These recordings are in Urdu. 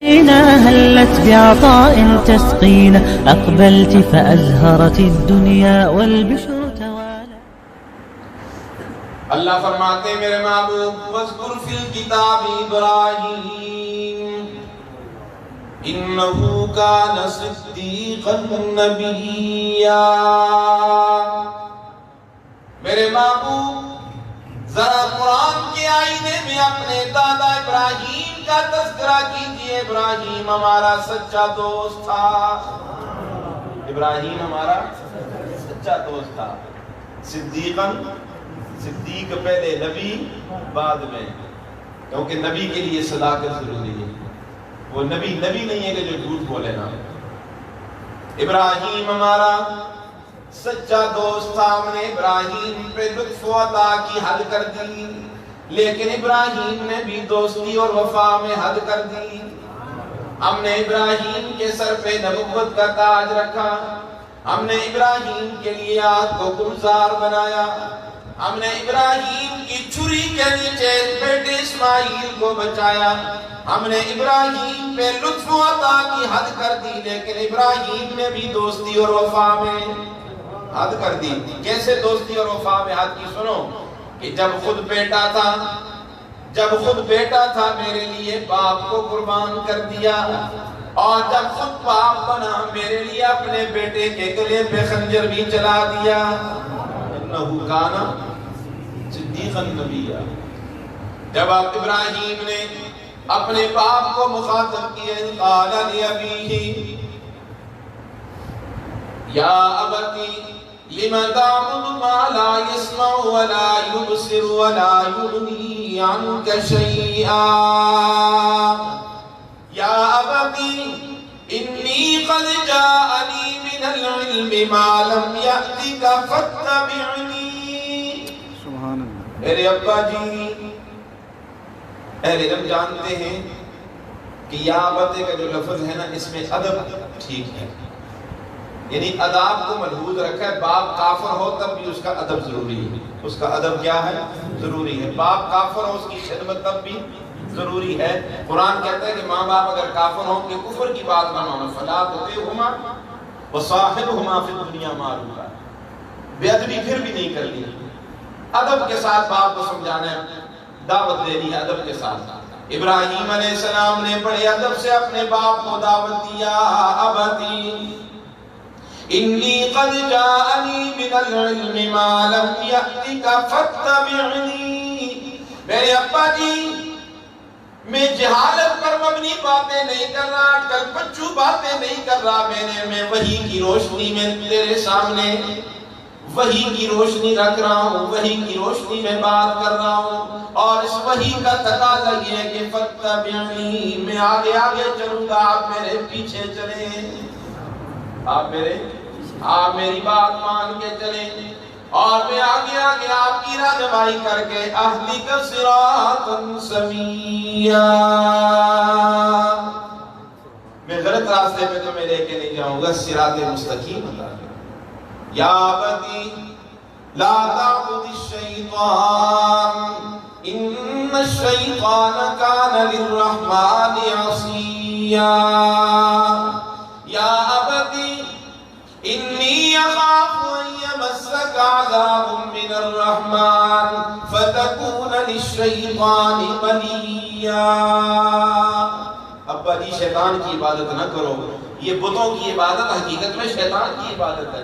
هلت بعطاء تسقينا أقبلت فأزهرت الدنيا والبشر توالى. اللہ فرماتے ہیں میرے محبوب وَاذْكُرْ فِي الْكِتَابِ إِبْرَاهِيمَ إِنَّهُ كَانَ صِدِّيقًا نَبِيًّا. میرے محبوب ذرا قرآن کے آئینے میں اپنے دادا ابراہیم کا تذکرہ کیجئے. ابراہیم ہمارا سچا دوست تھا. ابراہیم ہمارا سچا دوست تھا. صدیق پہلے نبی بعد میں، کیونکہ نبی کے لیے صداقت ضروری ہے. وہ نبی نہیں ہے کہ جو جھوٹ بولے نا. ابراہیم ہمارا سچا دوست تھا. ہم نے ابراہیم پہ لطف و عطا کی حد کر دی، لیکن ابراہیم نے بھی دوستی اور وفا میں حد کر دی. ہم نے ابراہیم کے سر پہ نبوت کا تاج رکھا. ہم نے ابراہیم کے لیے آگ کو گلزار بنایا. ہم نے ابراہیم کی چھری کے نیچے بیٹے اسماعیل کو بچایا. ہم نے ابراہیم پہ لطف و عطا کی حد کر دی، لیکن ابراہیم نے بھی دوستی اور وفا میں حد کر دی. کیسے دوستی اور وفا میں حد کی؟ سنو کہ جب خود بیٹا تھا میرے لیے باپ کو قربان کر دیا، اور جب خود باپ بنا میرے لیے اپنے بیٹے کے گلے پہ خنجر بھی چلا دیا. انہو کانا صدیقا نبیّا. جب ابراہیم نے اپنے باپ کو مخاطب کیا، قال لأبیہ یا ابتی لم تعبد ما لا يسمع ولا يبصر ولا يغني عنك شيئا یا ابتی انی قد جاءنی من العلم ما لم یأتک فاتبعنی. میرے ابا جی اہل علم جانتے ہیں کہ یا ابتی کا جو لفظ ہے نا، اس میں ادب ٹھیک ہے، یعنی اداب کو ملحوظ رکھا ہے. باپ کافر ہو تب بھی اس کا ادب ضروری ہے. اس کا ادب کیا ہے؟ ضروری ہے. باپ کافر ہو اس کی خدمت تب بھی ضروری ہے. قرآن کہتا ہے کہ ماں باپ اگر کافر ہوں کہ کفر کی بات نہ مانو، فلا تطعهما وصاحبهما فی الدنیا معروفا. بے ادبی پھر بھی نہیں کرنی. ادب کے ساتھ باپ کو سمجھانا ہے، دعوت دینی ہے ادب کے ساتھ. ابراہیم علیہ السلام نے بڑے ادب سے اپنے باپ کو دعوت دیا. ابتی انی قد جاءنی من العلم ما لم یأتک فاتبعنی. میرے ابا جی میں جہالت پر مبنی باتیں نہیں کر رہا، کل پچو باتیں نہیں کر رہا. میں وحی کی روشنی میں تیرے سامنے وحی کی روشنی رکھ رہا ہوں، وحی کی روشنی میں بات کر رہا ہوں. اور اس وحی کا تقاضا یہ ہے کہ فاتبعنی، میں آگے چلوں گا، آپ میرے پیچھے چلیں. آپ میری بات مان کے چلیں، اور میں آگے آپ کی رہنمائی کر کے اہدک صراطا سویا. میں غلط راستے پہ تمہیں لے کے نہیں جاؤں گا، صراط مستقیم عطا کرو. یا ابتی لا تعبد الشیطان ان الشیطان کان للرحمن عصیا. یا ابتی انی اخاف ان یمسک عذاب من الرحمن فتکون للشیطان ولیا. ابا جی شیطان کی عبادت نہ کرو. یہ بتوں کی عبادت حقیقت میں شیطان کی عبادت ہے.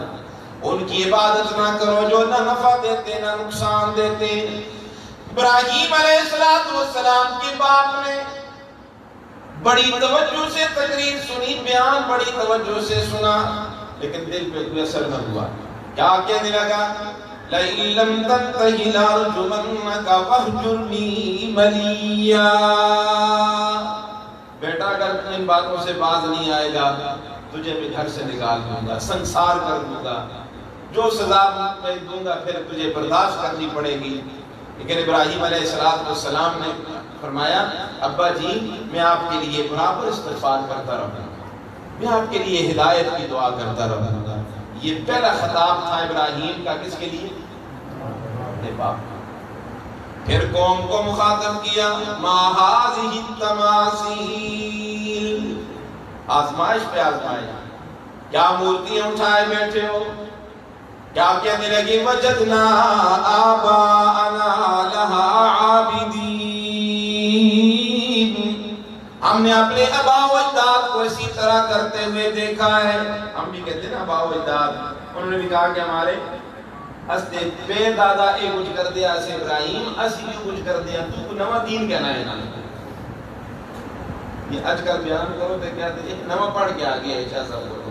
ان کی عبادت نہ کرو جو نہ نفع دیتے نہ نقصان دیتے. ابراہیم علیہ السلام کے باپ نے بڑی توجہ سے تقریر سنی، بیان بڑی توجہ سے سنا، لیکن دل پہ کوئی اثر نہ ہوا. کیا کہنے لگا؟ لَئِن لَّمْ تَنْتَهِ لَأَرْجُمَنَّكَ وَاهْجُرْنِي مَلِيًّا. بیٹا اگر ان باتوں سے باز نہیں آئے گا تجھے میں گھر سے نکال دوں گا، سنسار کر دوں گا، جو سزا میں دوں گا پھر تجھے برداشت کرنی پڑے گی. لیکن ابراہیم علیہ السلام نے فرمایا ابا جی میں آپ کے لیے برابر استغفار کرتا رہوں گا، میں آپ کے لیے ہدایت کی دعا کرتا رہوں گا. یہ پہلا خطاب تھا ابراہیم کا کس کے لیے؟ اپنے باپ. پھر قوم کو مخاطب کیا ما هذه التماثيل آزمائش پہ آزمائش. کیا مورتیاں اٹھائے بیٹھے ہو؟ کیا کہنے لگی وجدنا آباءنا لہا عابدین، ہم نے اپنے آبا و اجداد کو اسی طرح کرتے ہوئے دیکھا ہے. ہم بھی کہتے ہیں نا آبا و اجداد، انہوں نے بھی کہا کہ ہمارے استے بے دادا اے کچھ کر دیا اسے ابراہیم اسی بھی کچھ کر دیا، تو کو نوا دین کہنا ہے نا. یہ اج کل بیان کرو تو کہتے ہیں نوا پڑھ کے آگیا ہے. شاہ صاحب بولو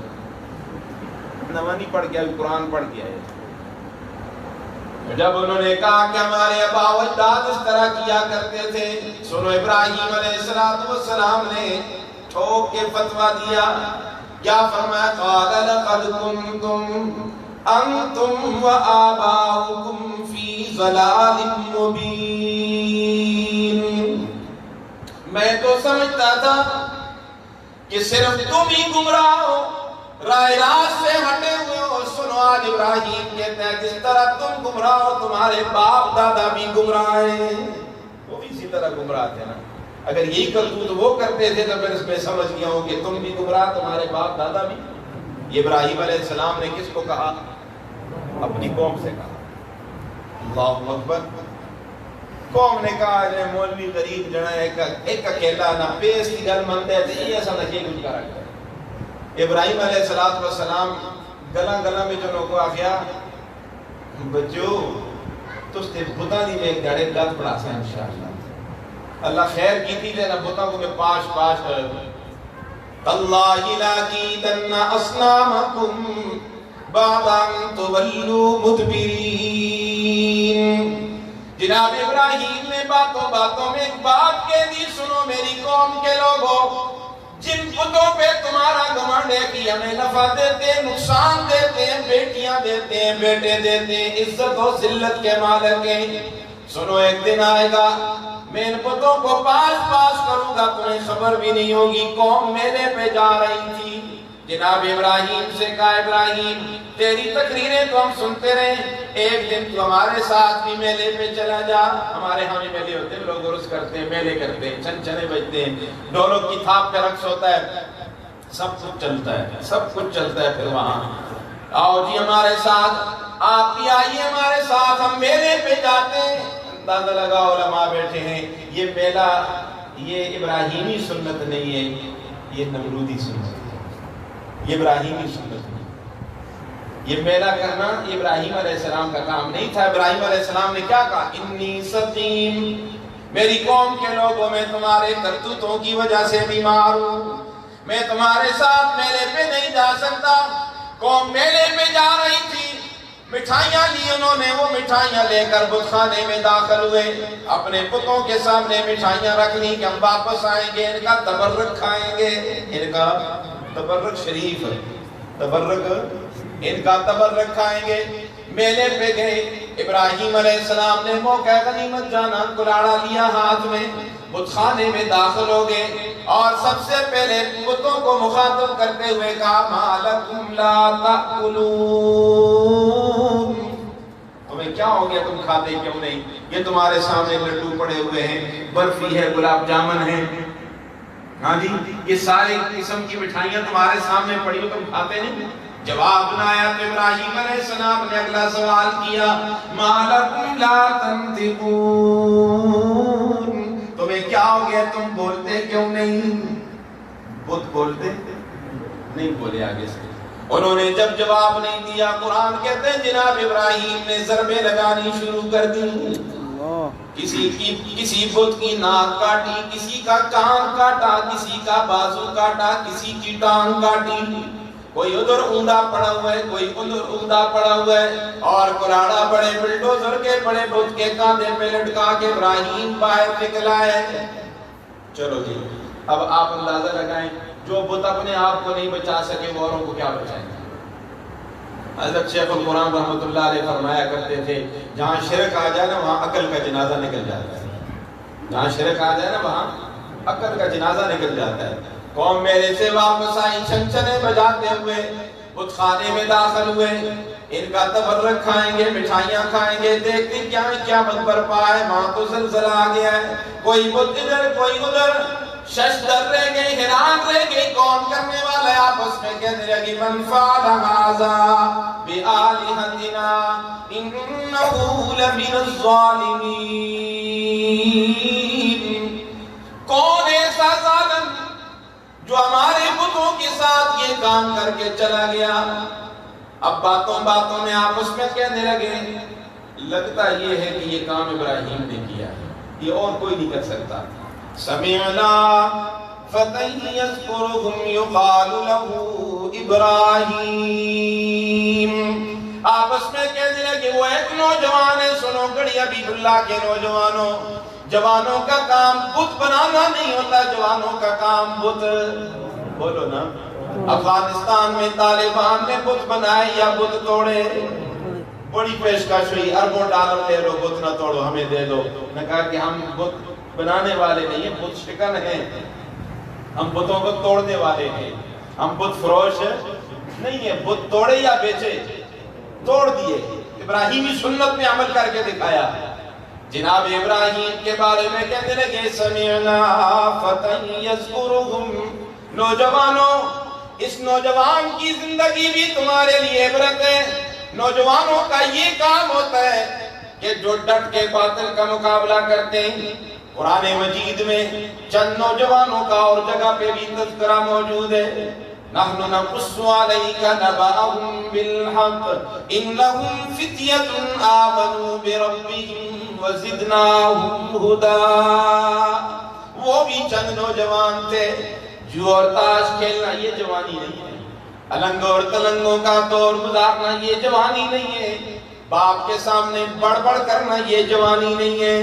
نوا نہیں پڑھ گیا، قرآن پڑھ گیا ہے. جب انہوں نے کہا کہ ہمارے آبا و اجداد اس طرح کیا کرتے تھے، سنو ابراہیم علیہ السلام نے ٹھوک کے فتویٰ دیا. کیا فرمایا؟ قال لقد کنتم انتم وآباؤکم فی ضلال مبین. میں تو سمجھتا تھا کہ صرف تم ہی گمراہ ہو، رائے راست سے ہٹے ہوئے ہو. سنو آج ابراہیم کہتے ہیں جس طرح تم گمراہ ہو تمہارے باپ دادا بھی گمراہ ہیں. وہ بھی اسی طرح گمراہ تھے نا. اگر یہی کرتوت وہ کرتے تھے تو پھر اس میں سمجھ گیا ہوں کہ تم بھی گمراہ، تمہارے باپ دادا بھی. یہ ابراہیم علیہ السلام نے کس کو کہا؟ اپنی قوم سے کہا. اللہ اکبر. قوم نے کہا جو مولوی غریب جنا ایک اکیلا نہ پیس کی گل منتے تھے، یہ ایسا نہ کہ کچھ کرا گیا. ابراہیم علیہ السلام گلا میں جو لوگوں آگیا بچو تو اس نے بتا دی میں ایک گاڑے لات پڑا سا انشاءاللہ اللہ خیر کی تھی لینا بتا کو میں پاش اللہ لاکیدن اصنامکم بعد ان تولوا مدبرین. جناب ابراہیم نے باتوں میں ایک بات کہہ دی، سنو میری قوم کے لوگوں، جن بتوں پہ تمہارا گھمنڈ ہے کہ ہمیں نفع دیتے ہیں، نقصان دیتے ہیں، بیٹیاں دیتے ہیں، بیٹے دیتے ہیں، عزت و ذلت کے مالک ہیں، سنو ایک دن آئے گا میں ان بتوں کو پاس کروں گا، تمہیں خبر بھی نہیں ہوگی. قوم میلے پہ جا رہی تھی. جناب ابراہیم سے کہا ابراہیم تیری تقریریں تو ہم سنتے رہے، ایک دن تو ہمارے ساتھ بھی میلے پہ چلا جا. ہمارے ہاں بھی میلے ہوتے ہیں، لوگ عرس کرتے ہیں، میلے کرتے ہیں، چھنے بجتے ہیں، ڈولوں کی تھاپ پہ رقص ہوتا ہے، سب کچھ چلتا ہے پھر وہاں. آؤ جی ہمارے ساتھ، آپ بھی آئیے ہمارے ساتھ، ہم میلے پہ جاتے ہیں. اندازہ لگا علماء بیٹھے ہیں، یہ میلہ یہ ابراہیمی سنت نہیں ہے، یہ نمرودی سنت ہے. یہ ابراہیمی سنت نہیں. یہ میلہ کرنا یہ ابراہیم علیہ السلام کا کام نہیں تھا. ابراہیم علیہ السلام نے کیا کہا؟ انی سقیم، میری قوم کے لوگوں میں تمہارے کرتوتوں کی وجہ سے بیمار ہوں، میں تمہارے ساتھ میلے پہ نہیں جا سکتا. قوم میلے پہ جا رہی تھی، مٹھائیاں لی انہوں نے، وہ مٹھائیاں لے کر بت خانے میں داخل ہوئے، اپنے بتوں کے سامنے مٹھائیاں رکھ لی کہ ہم واپس آئیں گے، ان کا تبرک کھائیں گے. ان کا تبرک شریف ہے، ان کا تبرک کھائیں گے. میلے پہ گئے، ابراہیم علیہ السلام نے موقع غنیمت جانا کلاڑا لیا ہاتھ میں، بت خانے میں داخل ہو گئے اور سب سے پہلے بتوں کو مخاطب کرتے ہوئے کہا ما لکم لا تأکلون، تمہیں کیا ہو گیا، تم کھاتے کیوں نہیں؟ یہ تمہارے سامنے لڈو پڑے ہوئے ہیں، برفی ہے، گلاب جامن ہے، ہاں جی یہ سارے قسم کی مٹھائیاں تمہارے سامنے پڑی ہو، تم کھاتے نہیں؟ جواب بنایا تو ابراہیم علیہ السلام نے اگلا سوال کیا ما لکم لا تنطقون، تمہیں کیا ہو گیا، تم بولتے کیوں نہیں؟ بت بولتے نہیں بولے. آگے سے انہوں نے جب جواب نہیں دیا، قرآن کہتے ہیں جناب ابراہیم نے ضربیں لگانی شروع کر دی. کسی بت کی ناک کاٹی، کسی کا کان کاٹا، کسی کا بازو کاٹا، کسی کی ٹانگ کاٹی، کوئی ادھر اوندا پڑا ہوا ہے، کوئی ادھر اوندا پڑا ہوا ہے، اور کلاڑا بڑے بلڈوزر کے بڑے بت کے کاندھے پہ لٹکا کے ابراہیم باہر نکلا ہے. چلو جی اب آپ اندازہ لگائیں، جو بت اپنے آپ کو نہیں بچا سکے وہ اوروں کو کیا بچائیں گے؟ حضرت شیخ القرآن رحمۃ اللہ علیہ فرمایا کرتے تھے جہاں شرک آ جائے نا وہاں عقل کا جنازہ نکل جاتا ہے. جہاں شرک آ جائے نا وہاں عقل کا جنازہ نکل جاتا ہے. قوم میلے سے واپس آئی، چھنچنے بجاتے ہوئے بت خانے میں داخل ہوئے. ان کا تبرک کھائیں گے، مٹھائیاں کھائیں گے، دیکھتے کیا قیامت برپا ہے. وہاں تو زلزلہ آ گیا ہے، کوئی بت ادھر کوئی ادھر، شش در رہ گئی، حیران رہ گئی کون کرنے میں کہنے لگی من فعل هذا بآلهتنا انه لمن الظالمین، کون ایسا ظالم جو ہمارے بتوں کے ساتھ یہ کام کر کے چلا گیا؟ اب باتوں میں آپس میں کہنے لگے لگتا یہ ہے کہ یہ کام ابراہیم نے کیا ہے، یہ اور کوئی نہیں کر سکتا۔ سمعنا فتى يذكرهم يقال له ابراہیم، آپس میں کہنے لگے وہ ایک نوجوان ہے، سنو گڑی حبیب اللہ کے نوجوانوں، جوانوں کا کام بت بنانا نہیں ہوتا، جوانوں کا کام بت، بولو نا، افغانستان میں طالبان نے بت بنائے یا بت توڑے؟ بڑی پیشکش ہوئی، اربوں ڈالر لے لو، بت نہ توڑو، ہمیں دے دو۔ نے کہا کہ ہم بت بنانے والے نہیں ہیں، بت شکن ہیں، ہم بتوں کو توڑنے والے ہیں، ہم بت فروش نہیں ہیں۔ بت توڑے یا بیچے؟ توڑ دیے، ابراہیمی سنت میں عمل کر کے دکھایا۔ جناب ابراہیم کے بارے میں کہتے لگے سمعنا فتى يذكرهم، نوجوانوں اس نوجوان کی زندگی بھی تمہارے لیے عبرت ہے۔ نوجوانوں کا یہ کام ہوتا ہے کہ جو ڈٹ کے باطل کا مقابلہ کرتے ہیں۔ قرآن مجید میں چند نوجوانوں کا اور جگہ پہ بھی تذکرہ موجود ہے۔ نحن نقص عليك نبأهم بالحق انهم فتية آمنوا بربهم وزدناهم هدى، وہ بھی چند نوجوان تھے، جو اور تاش کھیلنا یہ جوانی نہیں ہے، النگ اور تلنگوں کا دور گزارنا یہ جوانی نہیں ہے، باپ کے سامنے بڑبڑ کرنا یہ جوانی نہیں ہے۔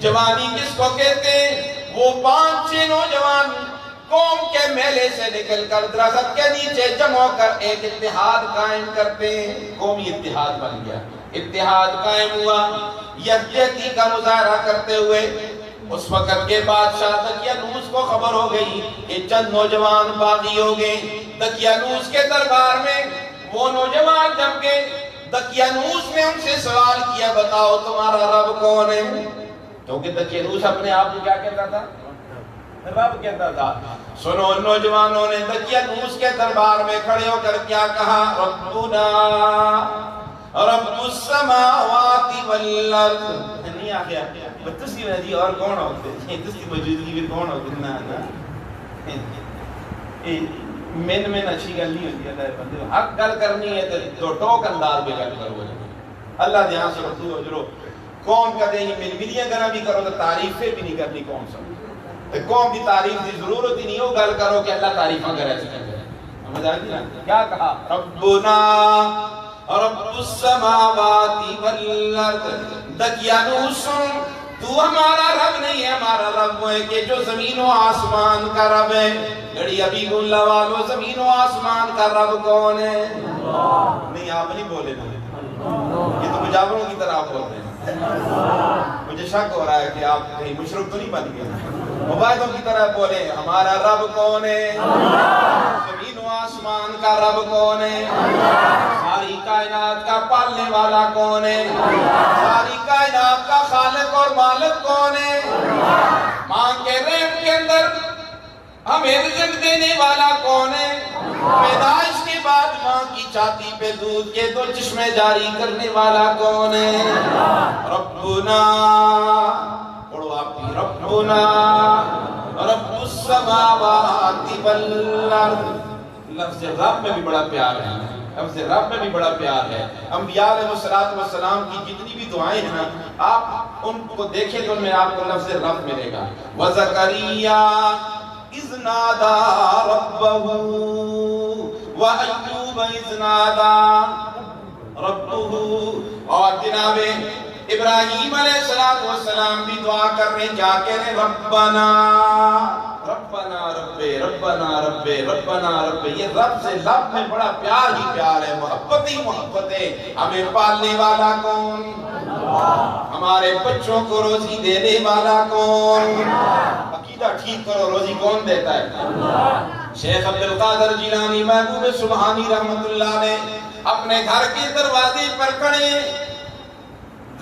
جوانی کس کو کہتے ہیں؟ وہ 5-6 نوجوان قوم کے میلے سے نکل کر درخت کے نیچے جمع ہو کر ایک اتحاد قائم کرتے ہیں۔ قومی اتحاد بن گیا، اتحاد قائم ہوا، یکجہتی کا مظاہرہ کرتے ہوئے۔ اس وقت کے بادشاہ دقیانوس کو خبر ہو گئی کہ چند نوجوان باغی ہو گئے۔ دقیانوس کے دربار میں وہ نوجوان جم گئے۔ دقیانوس نے ان سے سوال کیا بتاؤ تمہارا رب کون ہے؟ کیونکہ دقیانوس اپنے آپ کو کیا کہتا تھا؟ رب کہتا تھا۔ سنو نوجوانوں نے دقیانوس کے دربار میں کھڑے ہو کر کیا کہا؟ ربنا رب السماوات والارض، نہیں آخیا تسی میں جی اور کون ہوتے ہیں، تسی موجودگی بھی کون ہوتے ہیں، میں اچھی گل نہیں ہوتی ہے، بندے حق گل کرنی ہے تو ٹوک انداز میں گل کرو، اللہ دھیان سے رکھو اجرو۔ قوم کا دیں ملیاں گنا بھی کرو تو تعریف سے بھی نہیں کرنی، قوم سب قوم کی تعریف کی ضرورت ہی نہیں ہو، گل کرو کہ اللہ تعریفاں کرے سے کرے۔ سمجھ آئی نا کیا کہا؟ ربنا رب السماوات والارض، دقیانوس تو ہمارا رب نہیں ہے، ہمارا رب وہ ہے کہ جو زمین و آسمان کا رب ہے۔ لڑی حبیب اللہ والو، زمین و آسمان کا رب کون ہے؟ نہیں آپ نہیں بولے نا، یہ تو مجاوروں کی طرح بولتے ہیں۔ مجھے شک ہو رہا ہے کہ آپ کہیں مشرک تو نہیں بن گئے، مباحثوں کی طرح بولے ہمارا رب کون ہے؟ زمین و آسمان کا رب کون ہے؟ ساری کائنات کا پالنے والا کون ہے؟ ساری کائنات کا خالق اور مالک کون ہے؟ ماں کے رحم کے اندر ہمیں رزق دینے والا کون ہے؟ پیدائش کے بعد ماں کی چھاتی پہ دودھ کے 2 چشمے جاری کرنے والا کون ہے؟ ربنا، پڑھو آپ کی، ربنا رب السماوات والارض۔ لفظ رب میں بھی بڑا پیار ہے، لفظ رب میں بھی بڑا پیار ہے۔ انبیاء علیہ السلام کی جتنی بھی دعائیں ہیں نا، آپ ان کو دیکھیں تو ان میں آپ کو لفظ رب ملے گا۔ وَزَكَرِيَّا إِذْ نَادَى رَبَّهُ وَأَيُّوبَ إِذْ نَادَى رَبَّهُ، اور جناب ابراہیم علیہ السلام بھی دعا کر رہے ہیں، کیا کہہ رہے ہیں؟ ربنا ربنا رب ربنا رب ربنا رب۔ یہ رب سے لب میں بڑا پیار ہی پیار ہے، محبت ہی محبت ہے۔ ہمیں پالنے والا کون؟ ہمارے بچوں کو روزی دینے والا کون؟ عقیدہ ٹھیک کرو، روزی کون دیتا ہے؟ شیخ عبدالقادر جیلانی محبوب سبحانی رحمت اللہ نے اپنے گھر کے دروازے پر کھڑے،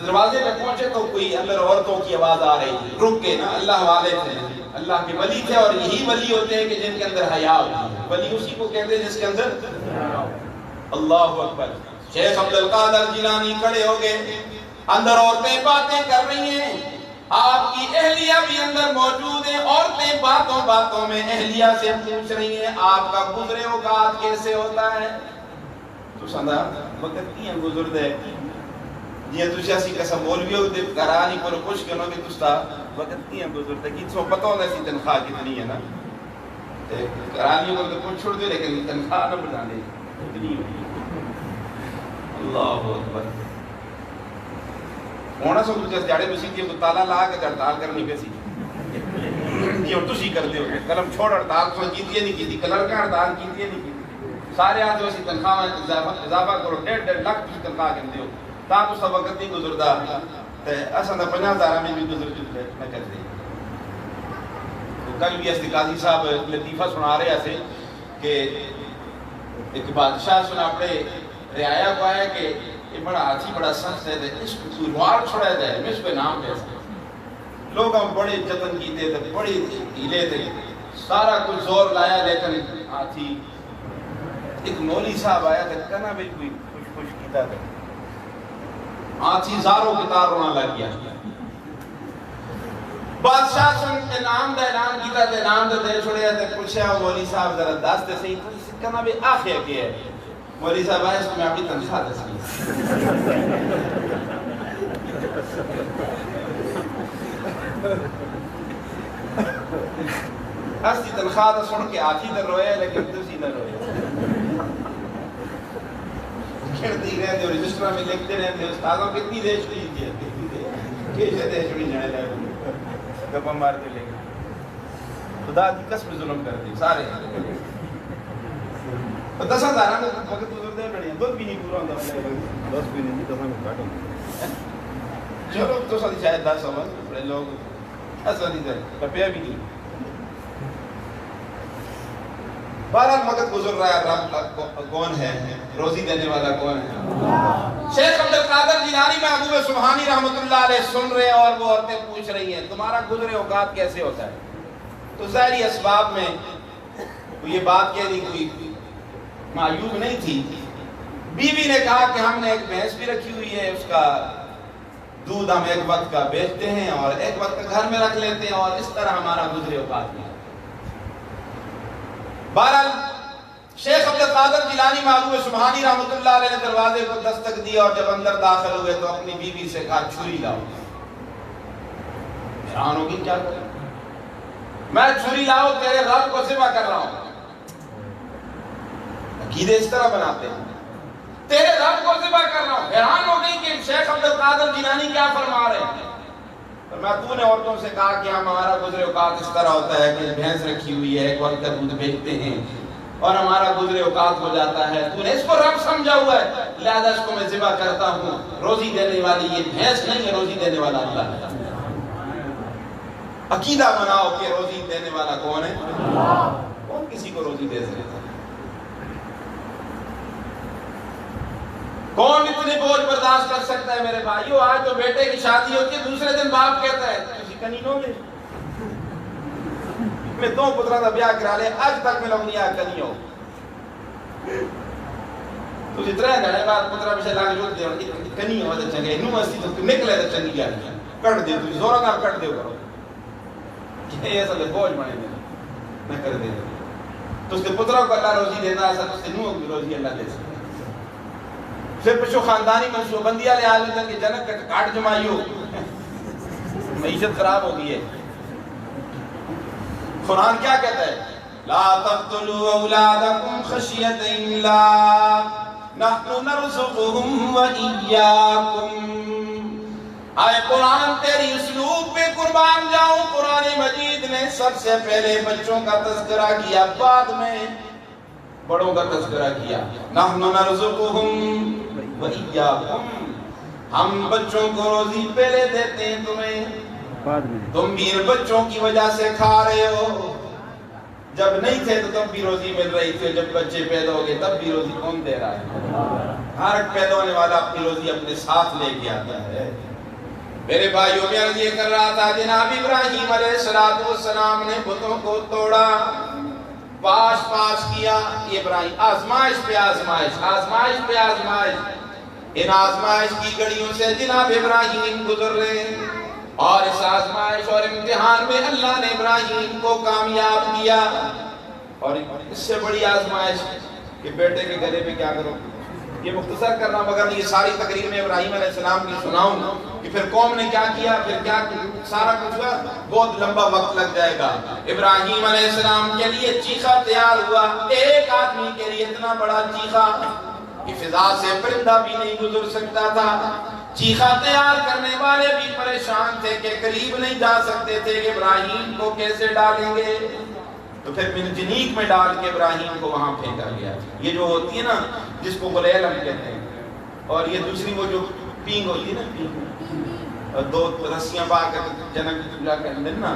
دروازے پہ پہنچے تو کوئی اندر عورتوں کی آواز آ رہی تھی، رک کے نا، اللہ والے تھے، اللہ کے ولی تھے، اور یہی ولی ہوتے ہیں کہ جن کے اندر حیا ہوتی ہے. ولی اسی کو کہتے ہیں جس کے اندر اللہ اکبر. شیخ عبد القادر جیلانی کھڑے ہو گئے، اندر عورتیں باتیں کر رہی ہیں، آپ کی اہلیہ بھی اندر موجود ہیں، عورتیں باتوں باتوں میں اہلیہ سے پوچھ رہی ہیں آپ کا گزرے اوقات کیسے ہوتا ہے. تو سندا وقت کی گزرد ہے جی تسی اسی قسم مولوی ہو تے کرانی پر خوش کرو کہ تستا وقت کی گزرد ہے کہ سو پتہ ہونا سی تنخواہ کتنی ہے نا تے کرانی کو تو چھوڑ دے لیکن تنخواہ نہ بڑھا دے کتنی ہوئی. اللہ اکبر. ہونا سو کچھ جاڑے بسی تھی تو تالا لا کے ہڑتال کرنی پہ سی یہ اور تسی کر دیو قلم چھوڑ ہڑتال تو کیتی نہیں کیتی کلر کا ہڑتال کیتی نہیں کیتی سارے آج اسی تنخواہ میں اضافہ کرو 1.5 لاکھ کی تنخواہ کر دیو تا تو سب وقت نہیں گزردا تے اساں دا 50,000 میں بھی گزر چکے نہ کر دے. کل بھی اس قاضی صاحب لطیفہ سنا رہے تھے کہ ایک بادشاہ سنا اپنے رعایا کو آیا کہ یہ بڑا ہاتھی بڑا سخت ہے اس کو کوئی وار چھوڑا جائے میں اس پہ نام کیسے لوگ ہم بڑے جتن کیتے تھے بڑے ہیلے تھے سارا کچھ زور لایا لیکن ہاتھی ایک مولی صاحب آیا تھا کہنا بھی کوئی خوش کیتا تھا ہاتھی زاروں کی تار رونا لگ گیا. بادشاہ سن کے نام دا اعلان کیتا تھے نام دا دے چھوڑیا تھے پوچھا مولی صاحب ذرا دس دے صحیح تو کہنا بھی آخر کیا ہے. مولی صاحب آئے اس کو میں اپنی تنخواہ دے سکی اس کی تنخواہ دا سن کے ہاتھی در روئے لیکن تسی نہ روئے کھڑتی رہتے ہو رجسٹرہ میں لکھتے رہتے ہو استادوں کتنی دے چھوڑی دی کیسے دے چھوڑی جانے لگے گپا مارتے لے گئے خدا کی قسم ظلم کر دی سارے 10,000 میں وقت گزرتے ہیں بڑھیا دودھ بھی نہیں پورا ہوتا 10 بھی نہیں 10 میں کاٹ ہوتا چلو تو ساتھ شاید 10 سمجھ بڑے لوگ ایسا نہیں تھے رپیہ بھی نہیں. بہرحال وقت گزر رہا ہے رب کون ہے روزی دینے والا کون ہے. شیخ عبد القادر جیلانی محبوب سبحانی رحمۃ اللہ علیہ سن رہے ہیں اور وہ عورتیں پوچھ رہی ہیں تمہارا گزرے اوقات کیسے ہوتا ہے. تو ظاہری اسباب میں یہ بات کہنی کوئی معیوب نہیں تھی. بیوی نے کہا کہ ہم نے ایک بھینس بھی رکھی ہوئی ہے اس کا دودھ ہم ایک وقت کا بیچتے ہیں اور ایک وقت کا گھر میں رکھ لیتے ہیں اور اس طرح ہمارا گزرے اوقات ہے. بہرحال شیخ عبد القادر جیلانی محبوب سبحانی رحمۃ اللہ علیہ نے دروازے کو دستک دی اور جب اندر داخل ہوئے تو اپنی بیوی سے کہا چھری لاؤ. حیران ہوگی کیا کریں میں چھری لاؤ تیرے رب کو ذبح کر رہا ہوں. عقیدے اس طرح بناتے ہیں تیرے رب کو ذبح کر رہا ہوں. حیران ہو گئی کہ شیخ عبد القادر جیلانی کیا فرما رہے ہیں. میں تو نے عورتوں سے کہا کہ ہمارا گزرے اوقات اس طرح ہوتا ہے کہ بھینس رکھی ہوئی ہے ایک وقت کا دودھ بیچتے ہیں اور ہمارا گزرے اوقات ہو جاتا ہے. تو نے اس کو رب سمجھا ہوا ہے لہذا اس کو میں ذبح کرتا ہوں. روزی دینے والی یہ بھینس نہیں ہے روزی دینے والا اللہ ہے. عقیدہ بناؤ کہ روزی دینے والا کون ہے کون کسی کو روزی دے سکتا ہے. کون اتنے بوجھ برداشت کر سکتا ہے میرے بھائیو. آج تو بیٹے کی شادی ہوتی ہے دوسرے دن باپ کہتا ہے تسی کنی نو گے میں 2 پترا دا بیاہ کرا لے آج تک میں لوگ نہیں آ کنی ہو تو جترے گھڑے بعد پترا پیچھے لاگ جو دے کنی ہو تے چنگے نو اسی تو نکلے تے چنگی گیا کٹ دے تو زورا نال کٹ دیو کرو کہ ایسا دے بوجھ بنے نہ کر دے تو اس کے پترا کو اللہ روزی دینا ایسا تو اس کے نو روزی اللہ دے سکتا. پھر پچھو خاندانی منصوبہ بندی والے حال میں کہ جنک کاٹ جمائیو معیشت خراب ہو گئی ہے. قرآن کیا کہتا ہے لا تقتلوا اولادکم خشیۃ املاق نحن نرزقهم وإیاکم. آئے قرآن تیری اسلوب پہ قربان جاؤں. قرآن مجید نے سب سے پہلے بچوں کا تذکرہ کیا بعد میں بڑوں کا تذکرہ کیا. نحن نرزقهم وإیاکم ہم بچوں کو روزی پہلے دیتے ہیں تمہیں تم بھی ان بچوں کی وجہ سے کھا رہے ہو. جب نہیں تھے تو تب بھی روزی مل رہی تھی جب بچے پیدا ہو گئے تب بھی روزی کون دے رہا ہے. ہر پیدا ہونے والا اپنی روزی اپنے ساتھ لے کے آتا ہے. میرے بھائیوں میں عرض یہ کر رہا تھا جناب ابراہیم علیہ السلام نے بتوں کو توڑا، پاش پاش کیا. ابراہیم آزمائش پہ آزمائش، آزمائش پہ آزمائش، ان آزمائش کی گھڑیوں سے جناب ابراہیم گزر رہے ہیں، اور اس آزمائش اور امتحان میں اللہ نے ابراہیم کو کامیاب کیا. اور اس سے بڑی آزمائش کہ بیٹے کے گلے پہ کیا کرو. یہ مختصر کرنا مگر یہ ساری تقریر میں ابراہیم علیہ السلام کی سناؤں کہ پھر قوم نے کیا کیا، پھر کیا سارا کچھ ہوا، بہت لمبا وقت لگ جائے گا. ابراہیم علیہ السلام کے لیے چیخا تیار ہوا، ایک آدمی کے لیے اتنا بڑا چیخا کہ فضا سے پرندہ بھی نہیں گزر سکتا تھا. چیخا تیار کرنے والے بھی پریشان تھے کہ قریب نہیں جا سکتے تھے کہ ابراہیم کو کیسے ڈالیں گے. تو پھر منجنیق میں ڈال کے ابراہیم کو وہاں پھینکا گیا. یہ جو ہوتی ہے نا جس کو غلیل ہم کہتے ہیں، اور یہ دوسری وہ جو پینگ ہوتی ہے نا، پینگ، اور دو رسیاں پا کر جنک جا کے اندر نا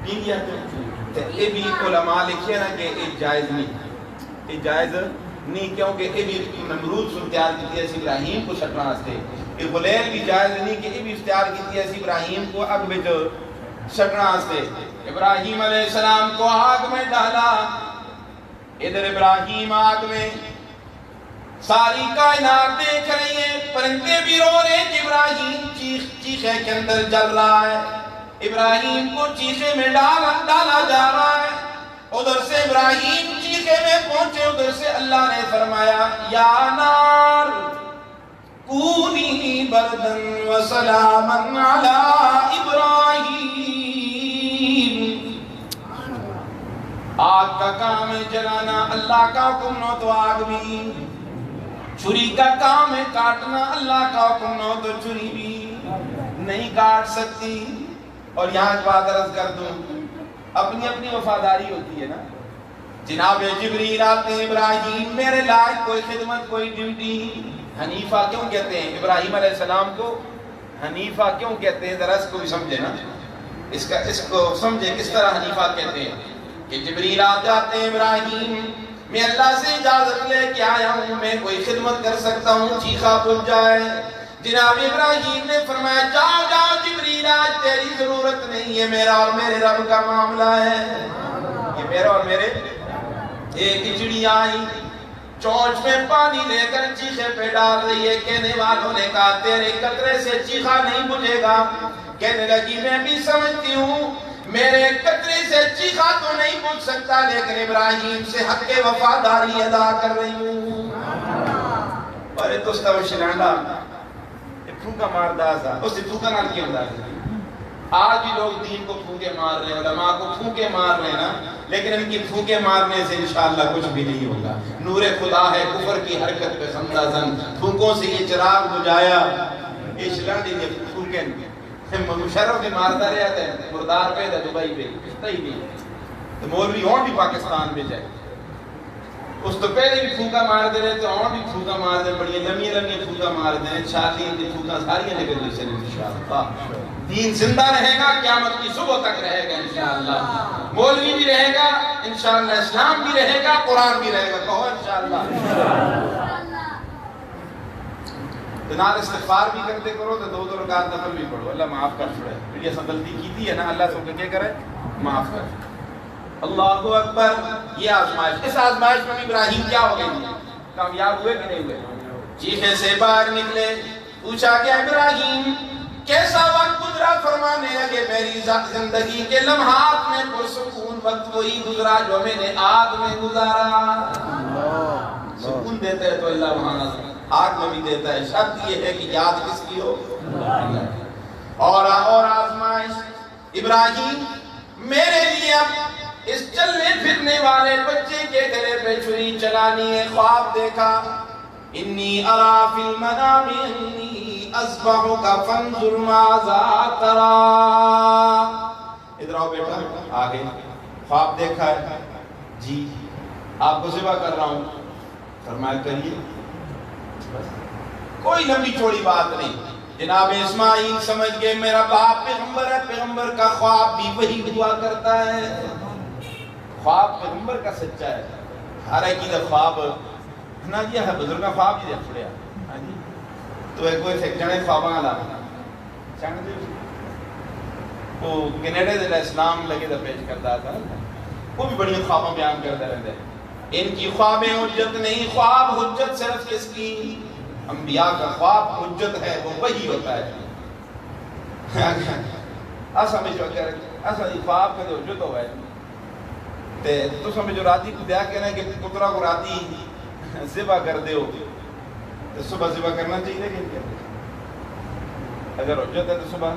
پینگ جاتے ہیں. یہ بھی علماء لکھے نا کہ یہ جائز نہیں، یہ جائز نہیں، کیونکہ یہ بھی نمرود سے اختیار کی تھی ایسی ابراہیم کو چھٹنا سے. یہ غلیل بھی جائز نہیں کہ یہ بھی اختیار کی تھی ایسی ابراہیم کو اگ میں جو چھٹنا سے. ابراہیم علیہ السلام کو آگ میں ڈالا. ادھر ابراہیم آگ میں، ساری کائنات دیکھ رہی ہے، پرندے بھی رو رہے کہ ابراہیم چیخے کے اندر جل رہا ہے. ابراہیم کو چیخے میں ڈالا جا رہا ہے. ادھر سے ابراہیم چیخے میں پہنچے، ادھر سے اللہ نے فرمایا یا نار کونی بردن و سلامن علی ابراہیم. آگ کا کام ہے جلانا، اللہ کا حکم نو تو آگ بھی. چھری کا کام ہے کاٹنا، اللہ کا حکم نو تو چھری بھی نہیں کاٹ سکتی. اور یہاں ایک بات عرض کر دوں، اپنی اپنی وفاداری ہوتی ہے نا. جناب جبریل آتے ہیں، ابراہیم میرے لائق کوئی خدمت کوئی ڈیوٹی. حنیفہ کیوں کہتے ہیں ابراہیم علیہ السلام کو؟ حنیفہ کیوں کہتے ہیں؟ ذرا اس کو بھی سمجھے نا، اس کو سمجھے کس طرح حنیفہ کہتے ہیں. کہ جبریل آ جاتے ہیں، ابراہیم میں اللہ سے اجازت لے کے آیا ہوں، میں کوئی خدمت کر سکتا ہوں؟ چیخا بجھ جائے. جناب ابراہیم نے فرمایا جاؤ جاؤ جبریل، آج تیری ضرورت نہیں ہے، میرا اور میرے رب کا معاملہ ہے. یہ میرا اور میرے. ایک چڑیا آئی، چونچ میں پانی لے کر چیخے پہ ڈال رہی ہے. کہنے والوں نے کہا تیرے قطرے سے چیخا نہیں بجھے گا. کہنے لگی میں بھی سمجھتی ہوں میرے قطرے سے چیخا تو نہیں بجھ سکتا، لیکن ابراہیم سے حق وفاداری ادا کر رہی ہوں. اور یہ تو اس کا وشنانڈا پھونکا مار دازا، اس سے پھونکا نال کیوں دازا. آج بھی لوگ دین کو پھونکے مار رہے ہیں، علماء کو پھونکے مار رہے ہیں نا، لیکن ان کی پھونکے مارنے سے انشاءاللہ کچھ بھی نہیں ہوگا. نور خدا ہے کفر کی حرکت پہ خندہ زن، پھونکوں سے یہ چراغ بجھایا. یہ شلانڈی نے پھونکے مشرف کے مارتا رہتا ہے، مردار پہ تھا دبئی پہ کستا ہی نہیں. تو مولوی اور بھی پاکستان میں جائے، اس تو پہلے بھی پھونکا مار دے رہے تھے، اور بھی پھونکا مار دے، بڑی لمبی لمبی پھونکا مار دے. چھاتی کی پھونکا ساری نکل جیسے انشاءاللہ. دین زندہ رہے گا، قیامت کی صبح تک رہے گا انشاءاللہ. مولوی بھی رہے گا انشاءاللہ، اسلام بھی رہے گا، قرآن بھی رہے گا. کہو انشاءاللہ. جناب استغفار بھی کرتے کرو تو دو رکعت نفل بھی پڑھو، اللہ معاف کر چھوڑے. پھر یہ غلطی کی تھی ہے نا، اللہ سب کے کرے معاف کر. اللہ اکبر. یہ آزمائش، اس آزمائش میں ابراہیم کیا ہو گئے؟ کامیاب ہوئے کہ نہیں ہوئے؟ چیخے سے باہر نکلے. پوچھا کہ ابراہیم کیسا وقت گزرا؟ فرمانے لگے میری زندگی کے لمحات میں پرسکون وقت وہی گزرا جو میں نے آگ میں گزارا. سکون دیتا ہے تو اللہ وہاں آگ میں بھی دیتا ہے. شرط یہ ہے کہ یاد کس کی ہو؟ اور آزمائش. ابراہیم میرے لیے اب اس چلنے پھرنے والے بچے کے گلے پہ چھری چلانی ہے. خواب دیکھا، انی ارا فی المنام انی اذبحک فانظر ماذا تری. ادھر آؤ بیٹا، آگے. خواب دیکھا ہے جی، آپ کو ذبح کر رہا ہوں. فرمایا کریے. کوئی لمبی چوڑی بات نہیں. جناب اسماعیل سمجھ گئے میرا باپ پیغمبر ہے، پیغمبر کا خواب بھی وہی ہوا کرتا ہے. خواب پیغمبر کا سچا ہے. ہر ایک کی خواب نا جی ہے بزرگاں خواب جی چھڑیا. ہاں جی تو ایک کوئی جنے خواباں لا جانتے وہ کینیڈا دے اسلام لگے دا پیش کرتا تھا، وہ بھی بڑی خوابیں بیان کرتے رہتے ہیں. ان کی خوابیں حجت نہیں، خواب حجت صرف کس کی؟ انبیاء کا خواب حجت ہے، وہ وہی ہوتا ہے. ایسا میں جو کہہ ایسا خواب کا جو حجت ہوا ہے تو سمجھو راتی کو دیا کہنا ہے کہ پترا کو راتی ذبح کر دے ہو تو صبح ذبح کرنا چاہیے کہ اگر حجت ہے تو صبح.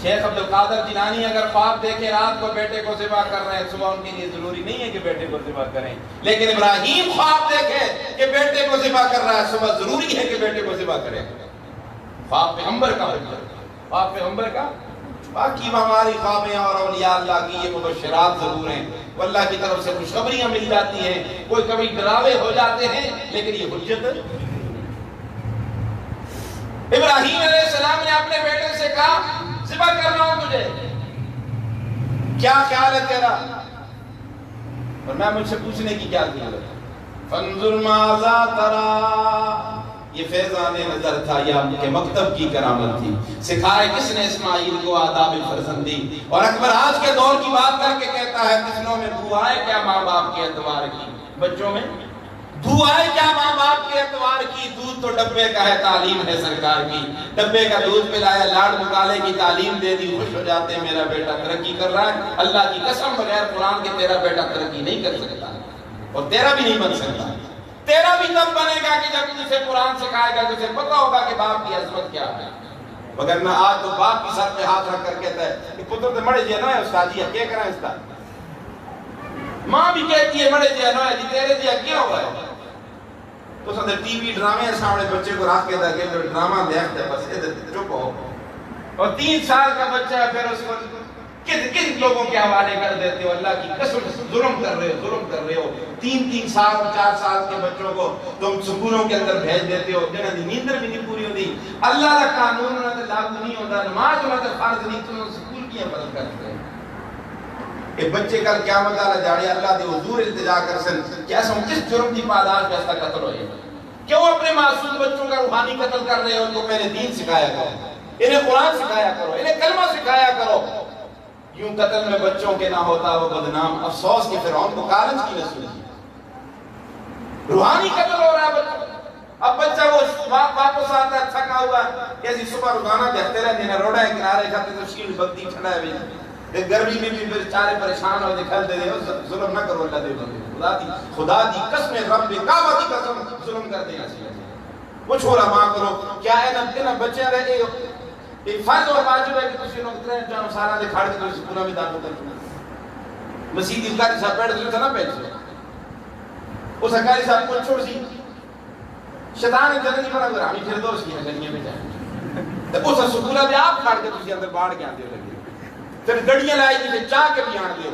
شیخ عبد القادر جیلانی اگر خواب دیکھے رات کو بیٹے کو ذبح کر رہے ہیں، صبح ان کے لیے ضروری نہیں ہے کہ بیٹے کو ذبح کریں. لیکن ابراہیم خواب دیکھے کہ بیٹے کو ذبح کر رہا ہے، صبح ضروری ہے کہ بیٹے کو ذبح کریں. خواب پیغمبر کا حجت، خواب پیغمبر کا. باقی ہماری خوابیں اور اولیاء اللہ کی یہ مبشرات ضرور ہیں، وہ اللہ کی طرف سے خوشخبریاں مل جاتی ہیں، کوئی کبھی ڈراوے ہو جاتے ہیں، لیکن یہ حجت. ابراہیم علیہ السلام نے اپنے بیٹے سے کہا ذبح کر رہا ہوں تجھے، کیا خیال ہے تیرا؟ اور میں مجھ سے پوچھنے کی کیا ضرورت ہے؟ فانظر ماذا ترى، یہ فیضان نظر تھا یا کہ مکتب کی کرامت تھی. سکھائے کس نے اسماعیل کو آداب فرزندی. اور اکبر آج کے دور کی بات کر کے کہتا ہے کتنوں میں دعائیں کیا ماں باپ کے اعتبار کی، بچوں میں دعائیں کیا ماں باپ کے اعتبار کی. دودھ تو ڈبے کا ہے، تعلیم ہے سرکار کی. ڈبے کا دودھ پلایا، لاڈ مکالے کی تعلیم دے دی، خوش ہو جاتے ہیں میرا بیٹا ترقی کر رہا ہے. اللہ کی قسم بغیر قرآن کے تیرا بیٹا ترقی نہیں کر سکتا اور تیرا بھی نہیں بن سکتا. تیرا بھی تب بنے گا کہ جب تجھے قرآن سکھائے گا، تجھے پتہ ہوگا کہ باپ کی عظمت کیا ہے. مگر نہ آج تو باپ کی سر پہ ہاتھ رکھ کر کہتا ہے کہ پتر تو مڑے جی نو ہے استاد جی کیا کرا اس کا. ماں بھی کہتی ہے مڑے جی نو ہے جی تیرے جی کیا ہوا ہے. تو سندر ٹی وی ڈرامے سامنے بچے کو رکھ کے دا کہ ڈرامہ دیکھتا ہے بس ادھر چپ ہو. اور 3 سال کا بچہ ہے پھر اس کو کن لوگوں کے حوالے کر دیتے ہو. اللہ کی قسم ظلم کر رہے ہو. 3 سال اور 4 سال کے بچوں کو تم سکولوں کے اندر بھیج دیتے ہو، جنہاں دی نیندر بھی نہیں پوری ہوتی. اللہ کا قانون انہوں نے لاگو نہیں ہوتا، نماز انہوں نے فرض نہیں، تم سکول کی عمل کرتے ہیں. کہ بچے کل قیامت والا جاڑے اللہ دے حضور التجا کر سن کیا سم کس جرم دی پاداش میں اس کا قتل ہوئے. کیوں اپنے معصوم بچوں کا روحانی قتل کر رہے ہو؟ ان کو پہلے دین سکھایا کرو، انہیں قرآن سکھایا کرو، انہیں کلمہ سکھایا کرو. یوں قتل میں بچوں کے نہ ہوتا وہ بدنام. افسوس کہ فرعون کو کارنج کی نسل کی روحانی قتل ہو رہا ہے بچوں. اب بچہ وہ واپس آتا ہے تھکا ہوا کیسی صبح روزانہ دیکھتے رہتے ہیں روڈا ہے کنارے کھاتے تو شیل بگتی ٹھنڈا ہے بھی گرمی میں بھی بیچارے پریشان ہو دکھل دے دے. ظلم نہ کرو اللہ دے بندے، خدا دی قسم رب کعبہ دی قسم ظلم کر دینا چاہیے. وہ چھوڑا ماں کرو کیا ہے نہ بچے رہے ایک فرض اور واجب ہے کہ تسی لوگ ترے جانو سارا دے کھڑ کے تسی پورا بھی داخل کرنا. مسجد القاری صاحب بیٹھ دے تھا نا بیٹھ سے اس اکاری صاحب کو چھوڑ سی شیطان جنت نہیں بنا گرا ہمیں پھر دو اس کی گلیاں میں جائیں تو اس سکولہ بھی آپ کھڑ کے تسی اندر باڑھ کے آتے ہو لگے پھر گڑیاں لائی جی پھر چاہ کے بھی آن دے